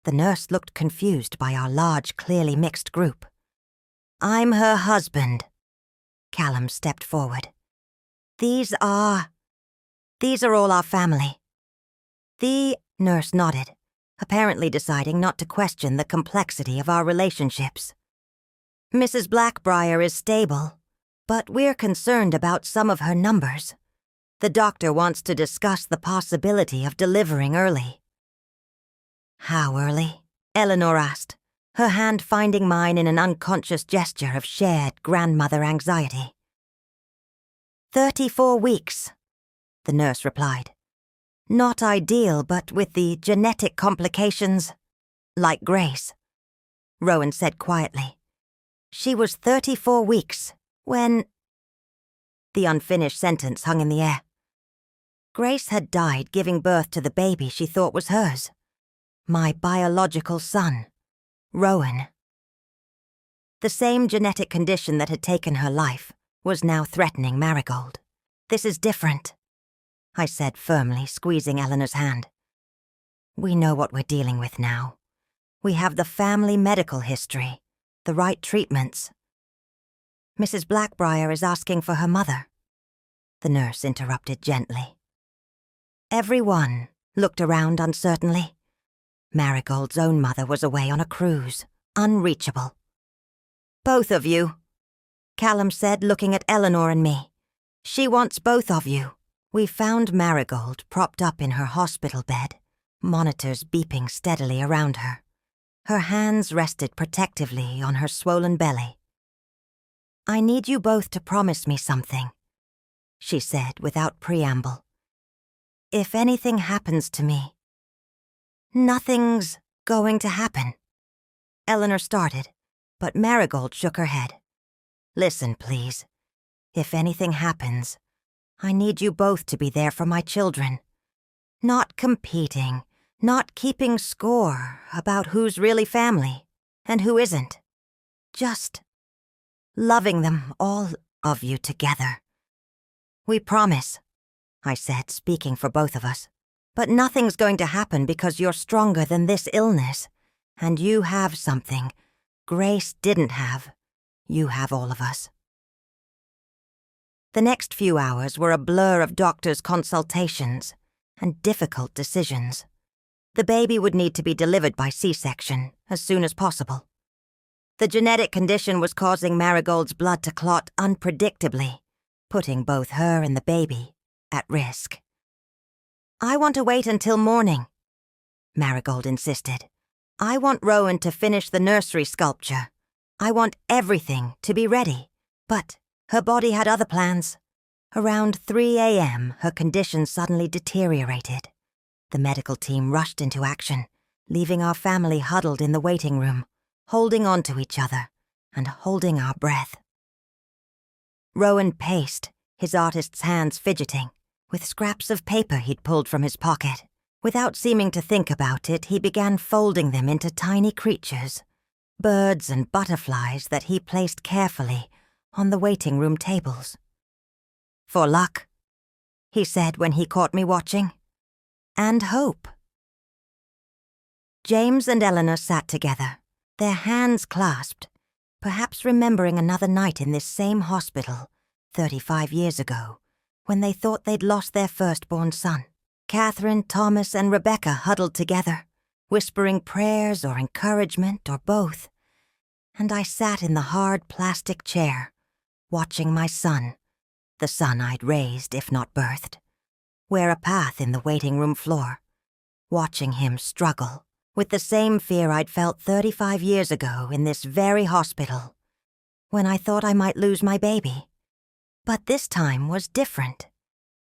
The nurse looked confused by our large, clearly mixed group. I'm her husband. Callum stepped forward. These are all our family. The nurse nodded, apparently deciding not to question the complexity of our relationships. Mrs. Blackbriar is stable, but we're concerned about some of her numbers. The doctor wants to discuss the possibility of delivering early. How early? Eleanor asked, her hand finding mine in an unconscious gesture of shared grandmother anxiety. 34 weeks, the nurse replied. Not ideal, but with the genetic complications, like Grace. Rowan said quietly. She was 34 weeks when... The unfinished sentence hung in the air. Grace had died giving birth to the baby she thought was hers. My biological son, Rowan. The same genetic condition that had taken her life was now threatening Marigold. This is different, I said firmly, squeezing Eleanor's hand. We know what we're dealing with now. We have the family medical history, the right treatments. Mrs. Blackbriar is asking for her mother, the nurse interrupted gently. Everyone looked around uncertainly. Marigold's own mother was away on a cruise, unreachable. Both of you, Callum said, looking at Eleanor and me. She wants both of you. We found Marigold propped up in her hospital bed, monitors beeping steadily around her. Her hands rested protectively on her swollen belly. I need you both to promise me something, she said without preamble. If anything happens to me, nothing's going to happen. Eleanor started, but Marigold shook her head. Listen, please. If anything happens, I need you both to be there for my children. Not competing, not keeping score about who's really family and who isn't. Just loving them, all of you together. We promise, I said, speaking for both of us. But nothing's going to happen because you're stronger than this illness, and you have something Grace didn't have. You have all of us. The next few hours were a blur of doctors' consultations and difficult decisions. The baby would need to be delivered by C-section as soon as possible. The genetic condition was causing Marigold's blood to clot unpredictably, putting both her and the baby at risk. I want to wait until morning, Marigold insisted. I want Rowan to finish the nursery sculpture. I want everything to be ready. But her body had other plans. Around 3 a.m., her condition suddenly deteriorated. The medical team rushed into action, leaving our family huddled in the waiting room, holding on to each other and holding our breath. Rowan paced, his artist's hands fidgeting, with scraps of paper he'd pulled from his pocket. Without seeming to think about it, he began folding them into tiny creatures, birds and butterflies that he placed carefully on the waiting room tables. For luck, he said when he caught me watching. And hope. James and Eleanor sat together, their hands clasped, perhaps remembering another night in this same hospital 35 years ago, when they thought they'd lost their firstborn son. Catherine, Thomas, and Rebecca huddled together, whispering prayers or encouragement or both. And I sat in the hard plastic chair, watching my son, the son I'd raised if not birthed, wear a path in the waiting room floor, watching him struggle with the same fear I'd felt 35 years ago in this very hospital, when I thought I might lose my baby. But this time was different.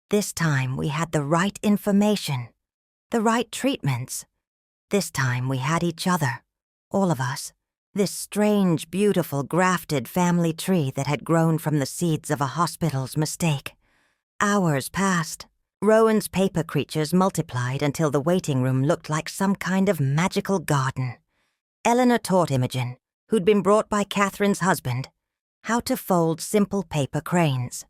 This time we had the right information, the right treatments. This time we had each other, all of us, this strange, beautiful, grafted family tree that had grown from the seeds of a hospital's mistake. Hours passed. Rowan's paper creatures multiplied until the waiting room looked like some kind of magical garden. Eleanor taught Imogen, who'd been brought by Catherine's husband, how to fold simple paper cranes.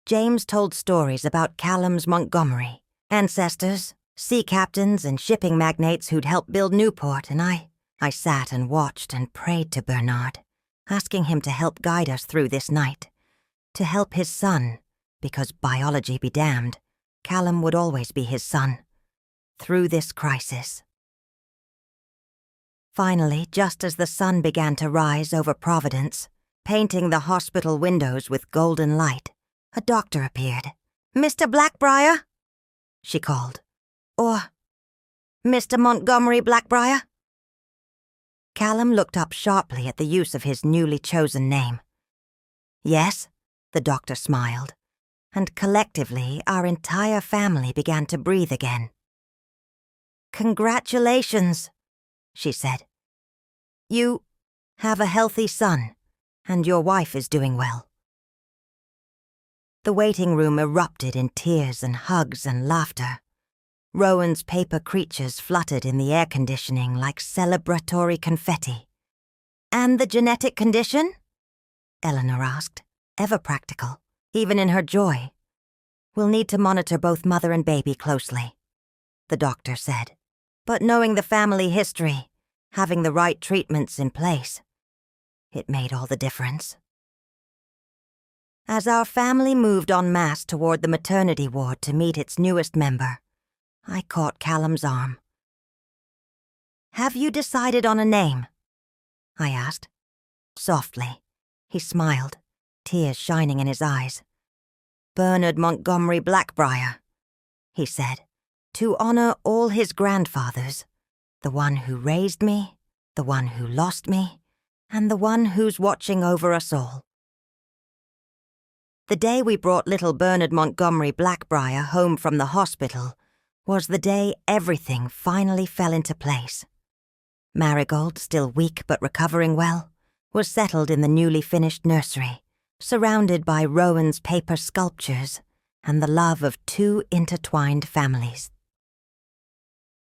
James told stories about Callum's Montgomery, ancestors, sea captains and shipping magnates who'd helped build Newport, and I sat and watched and prayed to Bernard, asking him to help guide us through this night, to help his son, because biology be damned, Callum would always be his son, through this crisis. Finally, just as the sun began to rise over Providence, painting the hospital windows with golden light, a doctor appeared. "Mr. Blackbriar?" she called. "Or Mr. Montgomery Blackbriar?" Callum looked up sharply at the use of his newly chosen name. "Yes," the doctor smiled, and collectively our entire family began to breathe again. "Congratulations," she said. "You have a healthy son, and your wife is doing well." The waiting room erupted in tears and hugs and laughter. Rowan's paper creatures fluttered in the air conditioning like celebratory confetti. "And the genetic condition?" Eleanor asked, ever practical, even in her joy. "We'll need to monitor both mother and baby closely," the doctor said. But knowing the family history, having the right treatments in place, it made all the difference. As our family moved en masse toward the maternity ward to meet its newest member, I caught Callum's arm. "Have you decided on a name?" I asked. Softly, he smiled, tears shining in his eyes. "Bernard Montgomery Blackbriar," he said, "to honor all his grandfathers, the one who raised me, the one who lost me, and the one who's watching over us all." The day we brought little Bernard Montgomery Blackbriar home from the hospital was the day everything finally fell into place. Marigold, still weak but recovering well, was settled in the newly finished nursery, surrounded by Rowan's paper sculptures and the love of two intertwined families.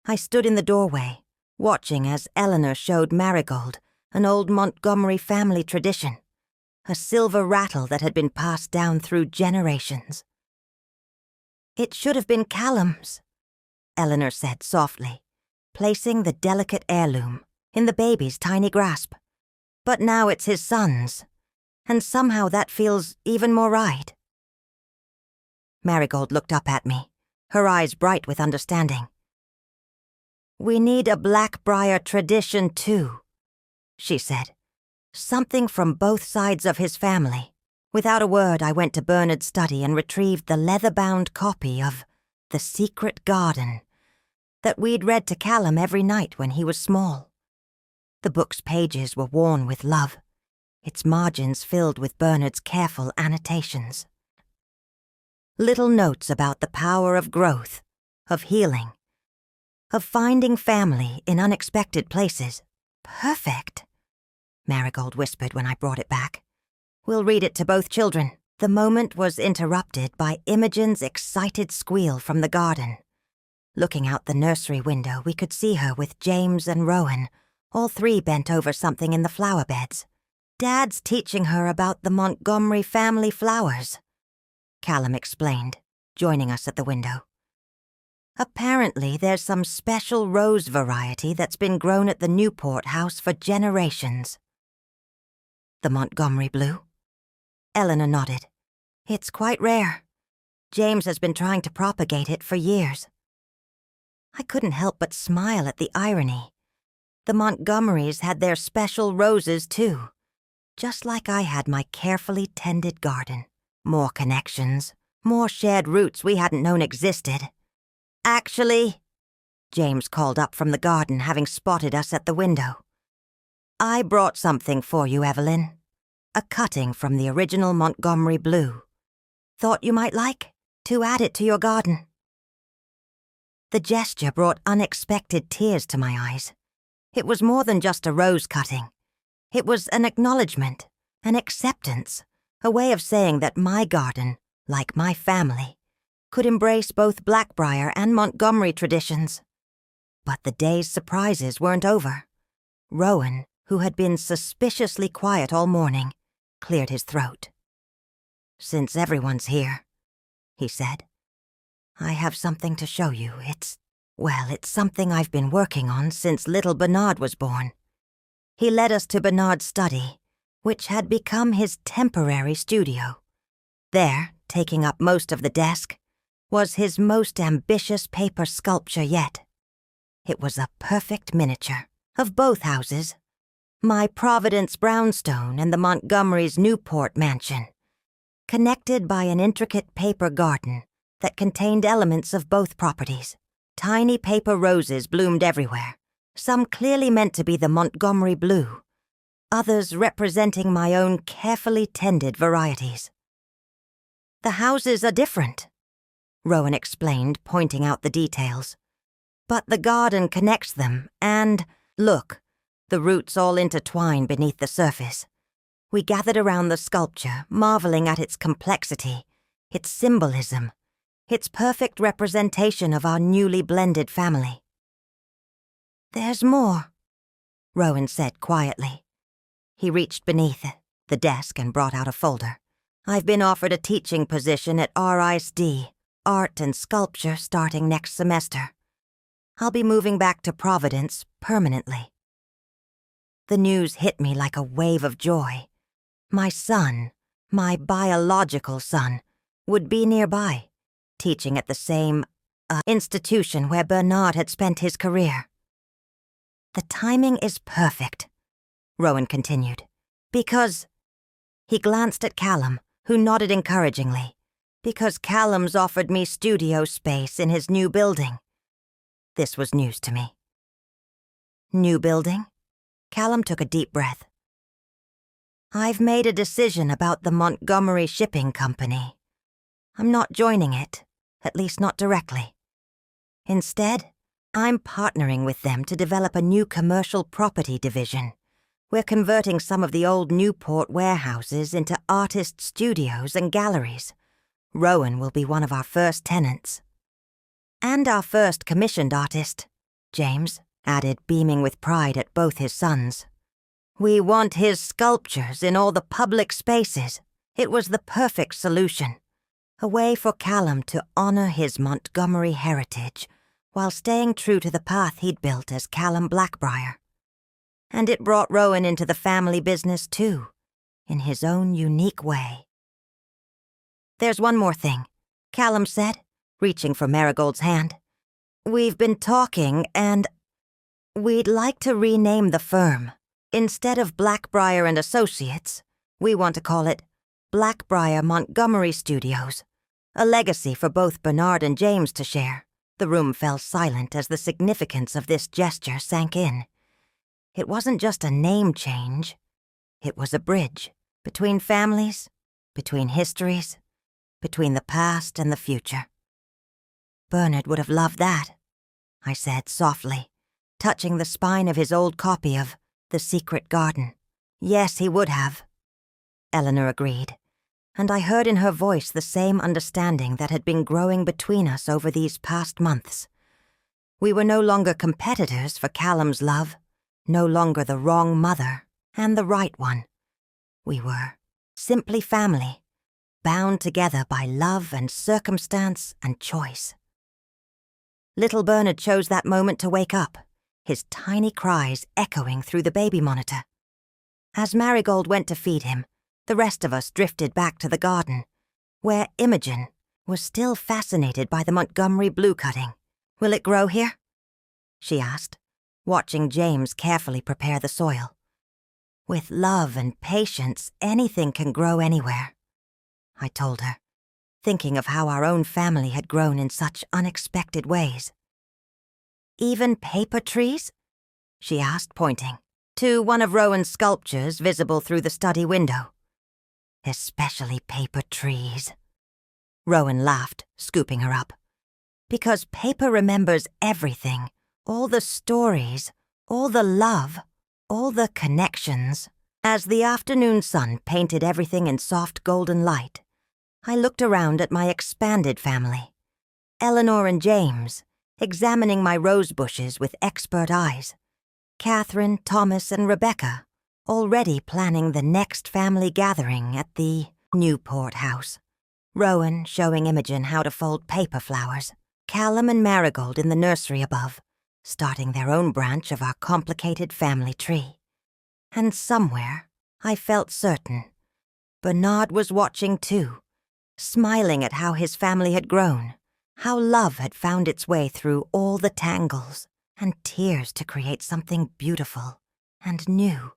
I stood in the doorway, watching as Eleanor showed Marigold an old Montgomery family tradition, a silver rattle that had been passed down through generations. "It should have been Callum's," Eleanor said softly, placing the delicate heirloom in the baby's tiny grasp. "But now it's his son's, and somehow that feels even more right." Marigold looked up at me, her eyes bright with understanding. "We need a Blackbriar tradition too," she said. "Something from both sides of his family." Without a word, I went to Bernard's study and retrieved the leather-bound copy of The Secret Garden that we'd read to Callum every night when he was small. The book's pages were worn with love, its margins filled with Bernard's careful annotations. Little notes about the power of growth, of healing, of finding family in unexpected places. "Perfect," Marigold whispered when I brought it back. "We'll read it to both children." The moment was interrupted by Imogen's excited squeal from the garden. Looking out the nursery window, we could see her with James and Rowan, all three bent over something in the flower beds. "Dad's teaching her about the Montgomery family flowers," Callum explained, joining us at the window. "Apparently there's some special rose variety that's been grown at the Newport house for generations." "The Montgomery blue?" Eleanor nodded. "It's quite rare. James has been trying to propagate it for years." I couldn't help but smile at the irony. The Montgomerys had their special roses too, just like I had my carefully tended garden. More connections, more shared roots we hadn't known existed. "Actually," James called up from the garden, having spotted us at the window, "I brought something for you, Evelyn. A cutting from the original Montgomery blue. Thought you might like to add it to your garden." The gesture brought unexpected tears to my eyes. It was more than just a rose cutting. It was an acknowledgement, an acceptance, a way of saying that my garden, like my family, could embrace both Blackbriar and Montgomery traditions. But the day's surprises weren't over. Rowan, who had been suspiciously quiet all morning, cleared his throat. "Since everyone's here," he said, "I have something to show you. It's something I've been working on since little Bernard was born." He led us to Bernard's study, which had become his temporary studio. There, taking up most of the desk, was his most ambitious paper sculpture yet. It was a perfect miniature of both houses, my Providence brownstone and the Montgomerys' Newport mansion, connected by an intricate paper garden that contained elements of both properties. Tiny paper roses bloomed everywhere, some clearly meant to be the Montgomery blue, others representing my own carefully tended varieties. "The houses are different," Rowan explained, pointing out the details. "But the garden connects them, and, look, the roots all intertwine beneath the surface." We gathered around the sculpture, marveling at its complexity, its symbolism, its perfect representation of our newly blended family. "There's more," Rowan said quietly. He reached beneath the desk and brought out a folder. "I've been offered a teaching position at RISD, Art and Sculpture, starting next semester. I'll be moving back to Providence permanently." The news hit me like a wave of joy. My son, my biological son, would be nearby, teaching at the same institution where Bernard had spent his career. "The timing is perfect," Rowan continued, "because—" He glanced at Callum, who nodded encouragingly, "because Callum's offered me studio space in his new building." This was news to me. "New building?" Callum took a deep breath. "I've made a decision about the Montgomery Shipping Company. I'm not joining it, at least not directly. Instead, I'm partnering with them to develop a new commercial property division. We're converting some of the old Newport warehouses into artist studios and galleries. Rowan will be one of our first tenants. And our first commissioned artist," James added, beaming with pride at both his sons. "We want his sculptures in all the public spaces." It was the perfect solution, a way for Callum to honor his Montgomery heritage while staying true to the path he'd built as Callum Blackbriar. And it brought Rowan into the family business too, in his own unique way. "There's one more thing," Callum said, reaching for Marigold's hand. "We've been talking, and we'd like to rename the firm. Instead of Blackbriar and Associates, we want to call it Blackbriar Montgomery Studios, a legacy for both Bernard and James to share." The room fell silent as the significance of this gesture sank in. It wasn't just a name change. It was a bridge between families, between histories, between the past and the future. "Bernard would have loved that," I said softly, touching the spine of his old copy of The Secret Garden. "Yes, he would have," Eleanor agreed, and I heard in her voice the same understanding that had been growing between us over these past months. We were no longer competitors for Callum's love, no longer the wrong mother and the right one. We were simply family, bound together by love and circumstance and choice. Little Bernard chose that moment to wake up, his tiny cries echoing through the baby monitor. As Marigold went to feed him, the rest of us drifted back to the garden, where Imogen was still fascinated by the Montgomery blue cutting. "Will it grow here?" she asked, watching James carefully prepare the soil. "With love and patience, anything can grow anywhere," I told her, thinking of how our own family had grown in such unexpected ways. "Even paper trees?" she asked, pointing to one of Rowan's sculptures visible through the study window. "Especially paper trees." Rowan laughed, scooping her up. "Because paper remembers everything, all the stories, all the love, all the connections." As the afternoon sun painted everything in soft golden light, I looked around at my expanded family, Eleanor and James, examining my rose bushes with expert eyes. Catherine, Thomas, and Rebecca, already planning the next family gathering at the Newport house. Rowan showing Imogen how to fold paper flowers. Callum and Marigold in the nursery above, starting their own branch of our complicated family tree. And somewhere, I felt certain, Bernard was watching too, smiling at how his family had grown, how love had found its way through all the tangles, and tears to create something beautiful and new.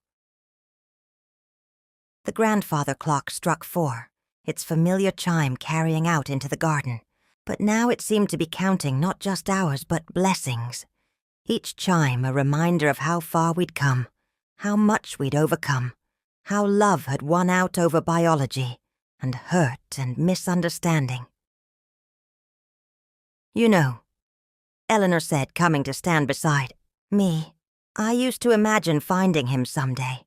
The grandfather clock struck 4, its familiar chime carrying out into the garden, but now it seemed to be counting not just hours but blessings. Each chime a reminder of how far we'd come, how much we'd overcome, how love had won out over biology, and hurt and misunderstanding. "You know," Eleanor said, coming to stand beside me, "I used to imagine finding him someday,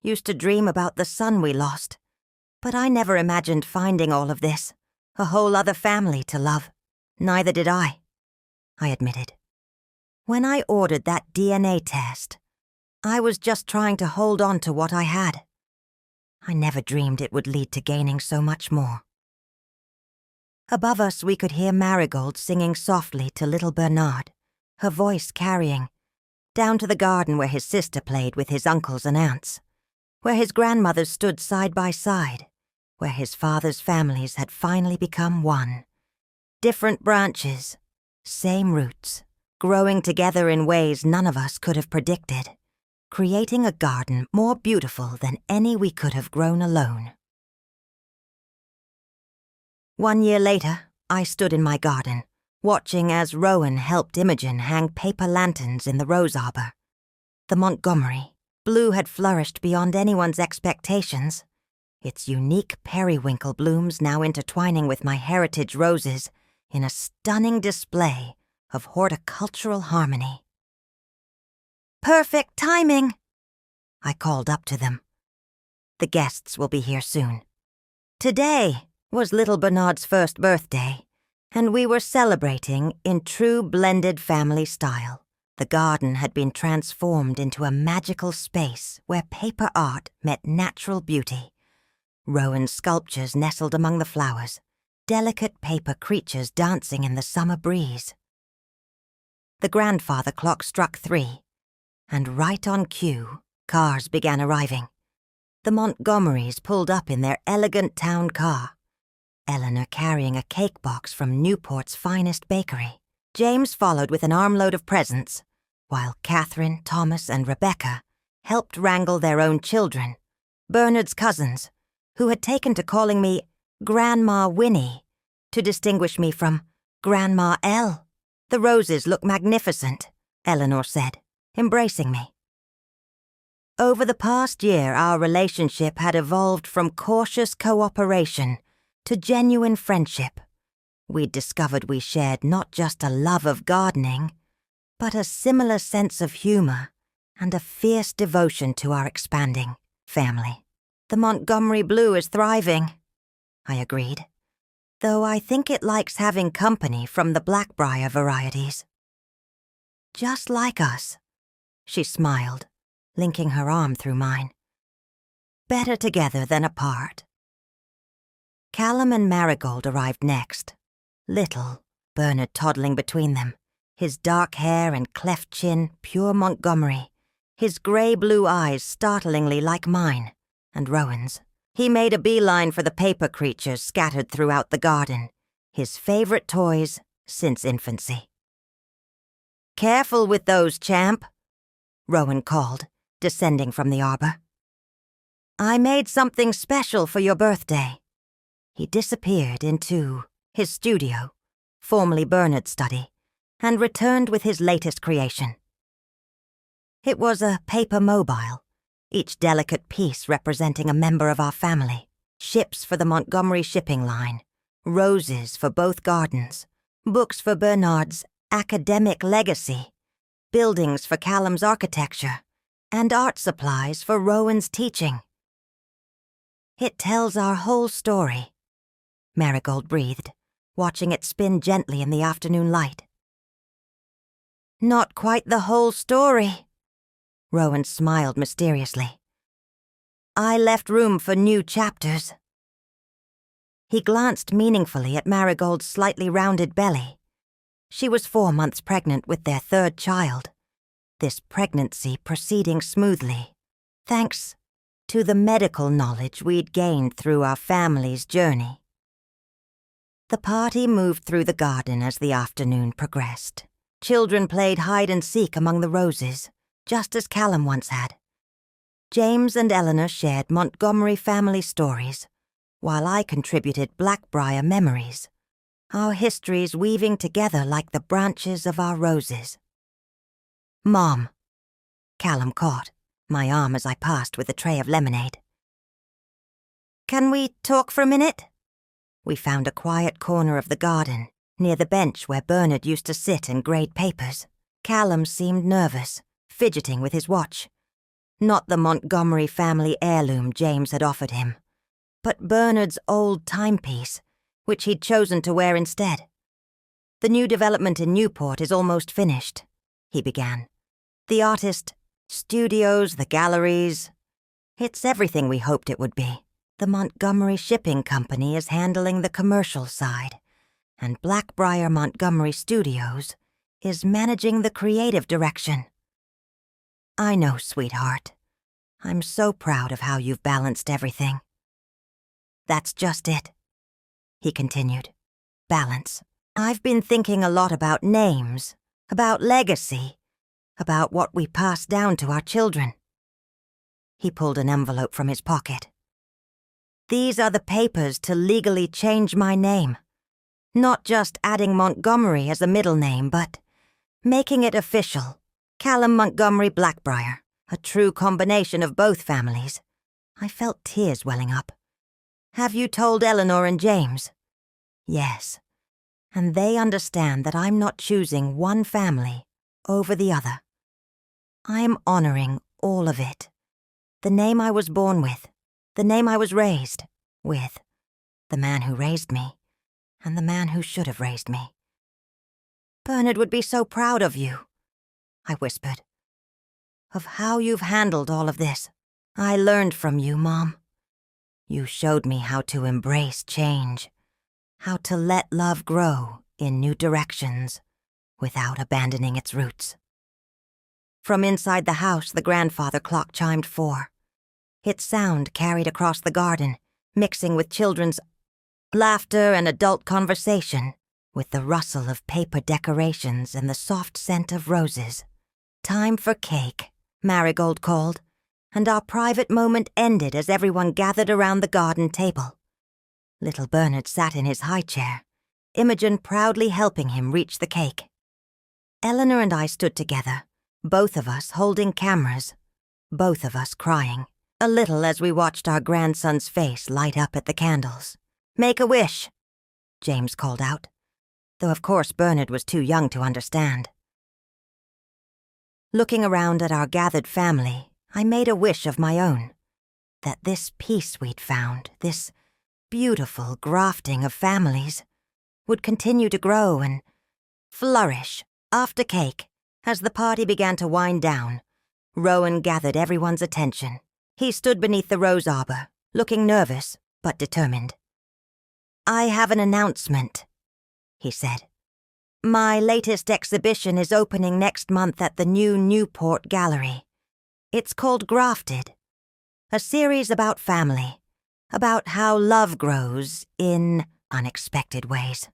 used to dream about the son we lost, but I never imagined finding all of this, a whole other family to love." "Neither did I admitted. "When I ordered that DNA test, I was just trying to hold on to what I had. I never dreamed it would lead to gaining so much more." Above us we could hear Marigold singing softly to little Bernard, her voice carrying, down to the garden where his sister played with his uncles and aunts, where his grandmothers stood side by side, where his father's families had finally become one. Different branches, same roots, growing together in ways none of us could have predicted, creating a garden more beautiful than any we could have grown alone. 1 year later, I stood in my garden, watching as Rowan helped Imogen hang paper lanterns in the rose arbor. The Montgomery, blue had flourished beyond anyone's expectations, its unique periwinkle blooms now intertwining with my heritage roses in a stunning display of horticultural harmony. "Perfect timing," I called up to them. "The guests will be here soon." Today was little Bernard's first birthday, and we were celebrating in true blended family style. The garden had been transformed into a magical space where paper art met natural beauty. Rowan's sculptures nestled among the flowers, delicate paper creatures dancing in the summer breeze. The grandfather clock struck 3, and right on cue, cars began arriving. The Montgomerys pulled up in their elegant town car, Eleanor carrying a cake box from Newport's finest bakery. James followed with an armload of presents, while Catherine, Thomas, and Rebecca helped wrangle their own children, Bernard's cousins, who had taken to calling me Grandma Winnie to distinguish me from Grandma L. "The roses look magnificent," Eleanor said, embracing me. Over the past year, our relationship had evolved from cautious cooperation to genuine friendship. We'd discovered we shared not just a love of gardening, but a similar sense of humor and a fierce devotion to our expanding family. "The Montgomery blue is thriving," I agreed, "though I think it likes having company from the blackbriar varieties." "Just like us," she smiled, linking her arm through mine. "Better together than apart." Callum and Marigold arrived next, little, Bernard toddling between them, his dark hair and cleft chin pure Montgomery, his grey-blue eyes startlingly like mine and Rowan's. He made a beeline for the paper creatures scattered throughout the garden, his favorite toys since infancy. "Careful with those, champ," Rowan called, descending from the arbor. "I made something special for your birthday." He disappeared into his studio, formerly Bernard's study, and returned with his latest creation. It was a paper mobile, each delicate piece representing a member of our family. Ships for the Montgomery shipping line, roses for both gardens, books for Bernard's academic legacy, buildings for Callum's architecture, and art supplies for Rowan's teaching. "It tells our whole story," Marigold breathed, watching it spin gently in the afternoon light. "Not quite the whole story," Rowan smiled mysteriously. "I left room for new chapters." He glanced meaningfully at Marigold's slightly rounded belly. She was 4 months pregnant with their 3rd child, this pregnancy proceeding smoothly, thanks to the medical knowledge we'd gained through our family's journey. The party moved through the garden as the afternoon progressed. Children played hide-and-seek among the roses, just as Callum once had. James and Eleanor shared Montgomery family stories, while I contributed Blackbriar memories, our histories weaving together like the branches of our roses. "Mom," Callum caught my arm as I passed with a tray of lemonade. "Can we talk for a minute?" We found a quiet corner of the garden, near the bench where Bernard used to sit and grade papers. Callum seemed nervous, fidgeting with his watch. Not the Montgomery family heirloom James had offered him, but Bernard's old timepiece, which he'd chosen to wear instead. "The new development in Newport is almost finished," he began. "The artist studios, the galleries. It's everything we hoped it would be. The Montgomery Shipping Company is handling the commercial side, and Blackbriar Montgomery Studios is managing the creative direction. I know, sweetheart. I'm so proud of how you've balanced everything." "That's just it," he continued. "Balance. I've been thinking a lot about names, about legacy, about what we pass down to our children." He pulled an envelope from his pocket. "These are the papers to legally change my name. Not just adding Montgomery as a middle name, but making it official. Callum Montgomery Blackbriar, a true combination of both families." I felt tears welling up. "Have you told Eleanor and James?" "Yes, and they understand that I'm not choosing one family over the other. I'm honoring all of it. The name I was born with, the name I was raised with, the man who raised me, and the man who should have raised me." "Bernard would be so proud of you," I whispered. "Of how you've handled all of this. I learned from you, Mom. You showed me how to embrace change, how to let love grow in new directions without abandoning its roots." From inside the house, the grandfather clock chimed 4. Its sound carried across the garden, mixing with children's laughter and adult conversation, with the rustle of paper decorations and the soft scent of roses. "Time for cake," Marigold called, and our private moment ended as everyone gathered around the garden table. Little Bernard sat in his high chair, Imogen proudly helping him reach the cake. Eleanor and I stood together, both of us holding cameras, both of us crying, a little as we watched our grandson's face light up at the candles. "Make a wish," James called out, though of course Bernard was too young to understand. Looking around at our gathered family, I made a wish of my own, that this peace we'd found, this beautiful grafting of families, would continue to grow and flourish. After cake, as the party began to wind down, Rowan gathered everyone's attention. He stood beneath the rose arbor, looking nervous but determined. "I have an announcement," he said. "My latest exhibition is opening next month at the new Newport Gallery. It's called Grafted, a series about family, about how love grows in unexpected ways."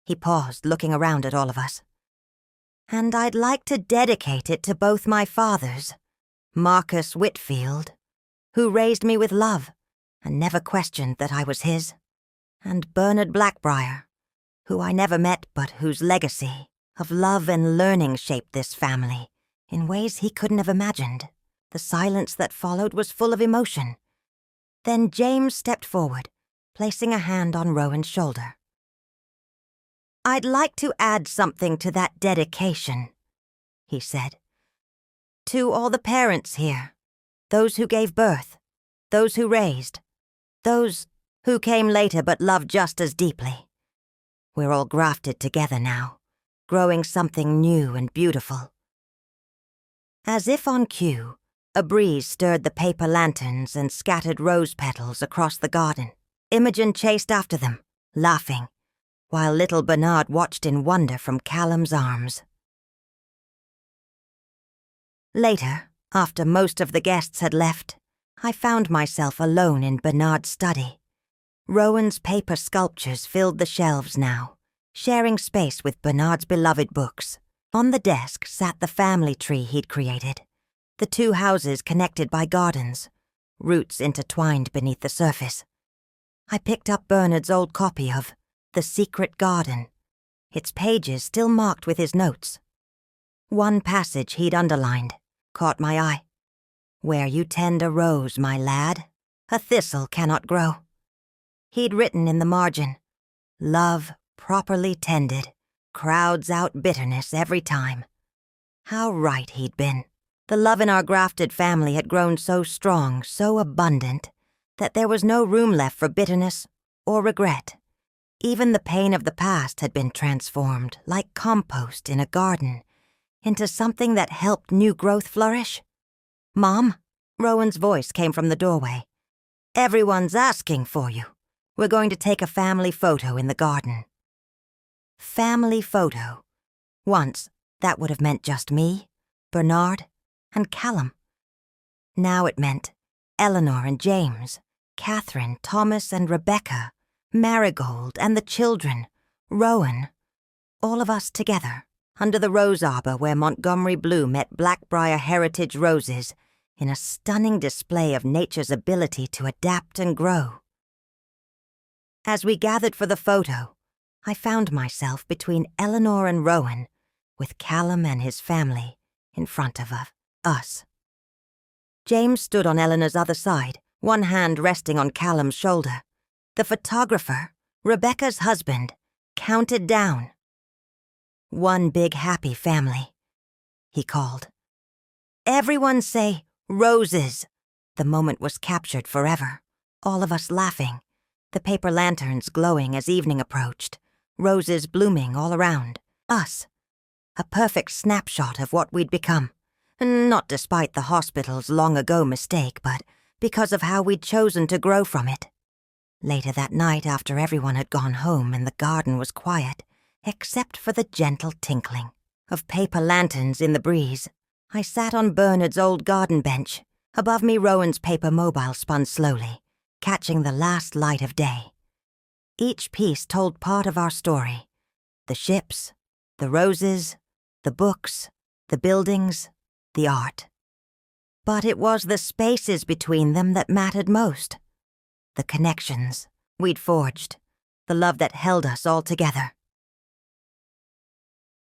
He paused, looking around at all of us. "And I'd like to dedicate it to both my fathers, Marcus Whitfield, who raised me with love and never questioned that I was his, and Bernard Blackbriar, who I never met but whose legacy of love and learning shaped this family in ways he couldn't have imagined." The silence that followed was full of emotion. Then James stepped forward, placing a hand on Rowan's shoulder. "I'd like to add something to that dedication," he said. "To all the parents here, those who gave birth, those who raised, those who came later but loved just as deeply. We're all grafted together now, growing something new and beautiful. As if on cue, a breeze stirred the paper lanterns and scattered rose petals across the garden. Imogen chased after them, laughing, while little Bernard watched in wonder from Callum's arms. Later, after most of the guests had left, I found myself alone in Bernard's study. Rowan's paper sculptures filled the shelves now, sharing space with Bernard's beloved books. On the desk sat the family tree he'd created, the two houses connected by gardens, roots intertwined beneath the surface. I picked up Bernard's old copy of The Secret Garden, its pages still marked with his notes. One passage he'd underlined caught my eye. "Where you tend a rose, my lad, a thistle cannot grow." He'd written in the margin, "Love properly tended crowds out bitterness every time." How right he'd been. The love in our grafted family had grown so strong, so abundant, that there was no room left for bitterness or regret. Even the pain of the past had been transformed, like compost in a garden, into something that helped new growth flourish. "Mom," Rowan's voice came from the doorway. "Everyone's asking for you. We're going to take a family photo in the garden." Family photo. Once, that would have meant just me, Bernard, and Callum. Now it meant Eleanor and James, Catherine, Thomas and Rebecca, Marigold and the children, Rowan, all of us together, under the rose arbor where Montgomery blue met Blackbriar heritage roses in a stunning display of nature's ability to adapt and grow. As we gathered for the photo, I found myself between Eleanor and Rowan, with Callum and his family in front of us. James stood on Eleanor's other side, one hand resting on Callum's shoulder. The photographer, Rebecca's husband, counted down. "One big happy family," he called. "Everyone say, 'Roses.'" The moment was captured forever, all of us laughing, the paper lanterns glowing as evening approached, roses blooming all around us. A perfect snapshot of what we'd become, not despite the hospital's long-ago mistake, but because of how we'd chosen to grow from it. Later that night, after everyone had gone home and the garden was quiet, except for the gentle tinkling of paper lanterns in the breeze, I sat on Bernard's old garden bench. Above me, Rowan's paper mobile spun slowly, catching the last light of day. Each piece told part of our story. The ships, the roses, the books, the buildings, the art. But it was the spaces between them that mattered most. The connections we'd forged, the love that held us all together.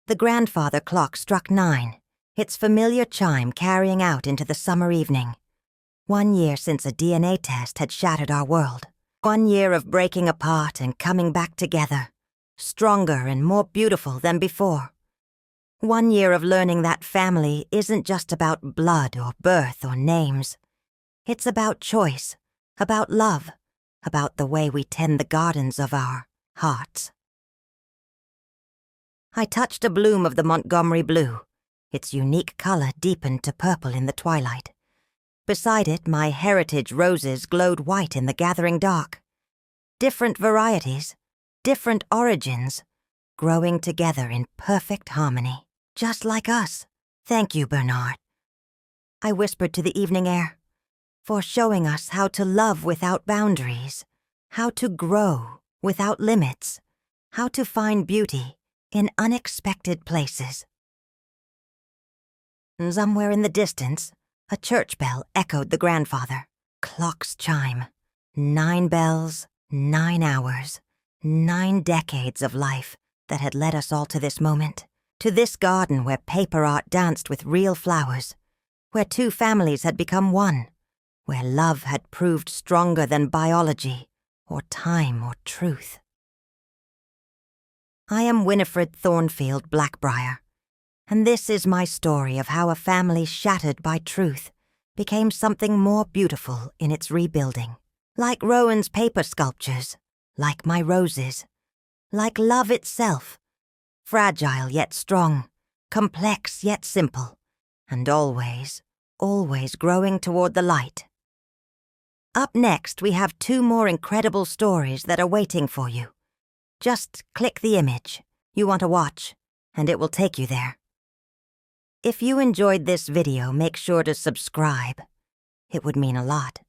The grandfather clock struck 9, its familiar chime carrying out into the summer evening. 1 year since a DNA test had shattered our world. 1 year of breaking apart and coming back together, stronger and more beautiful than before. 1 year of learning that family isn't just about blood or birth or names. It's about choice, about love, about the way we tend the gardens of our hearts. I touched a bloom of the Montgomery blue. Its unique color deepened to purple in the twilight. Beside it, my heritage roses glowed white in the gathering dark. Different varieties, different origins, growing together in perfect harmony. Just like us. Thank you, Bernard. I whispered to the evening air, for showing us how to love without boundaries, how to grow without limits, how to find beauty in unexpected places. Somewhere in the distance, a church bell echoed the grandfather. Clocks chime. 9 bells, 9 hours, 9 decades of life that had led us all to this moment, to this garden where paper art danced with real flowers, where 2 families had become one, where love had proved stronger than biology, or time, or truth. I am Winifred Thornfield Blackbriar, and this is my story of how a family shattered by truth became something more beautiful in its rebuilding. Like Rowan's paper sculptures, like my roses, like love itself, fragile yet strong, complex yet simple, and always, always growing toward the light. Up next, we have 2 more incredible stories that are waiting for you. Just click the image you want to watch, and it will take you there. If you enjoyed this video, make sure to subscribe. It would mean a lot.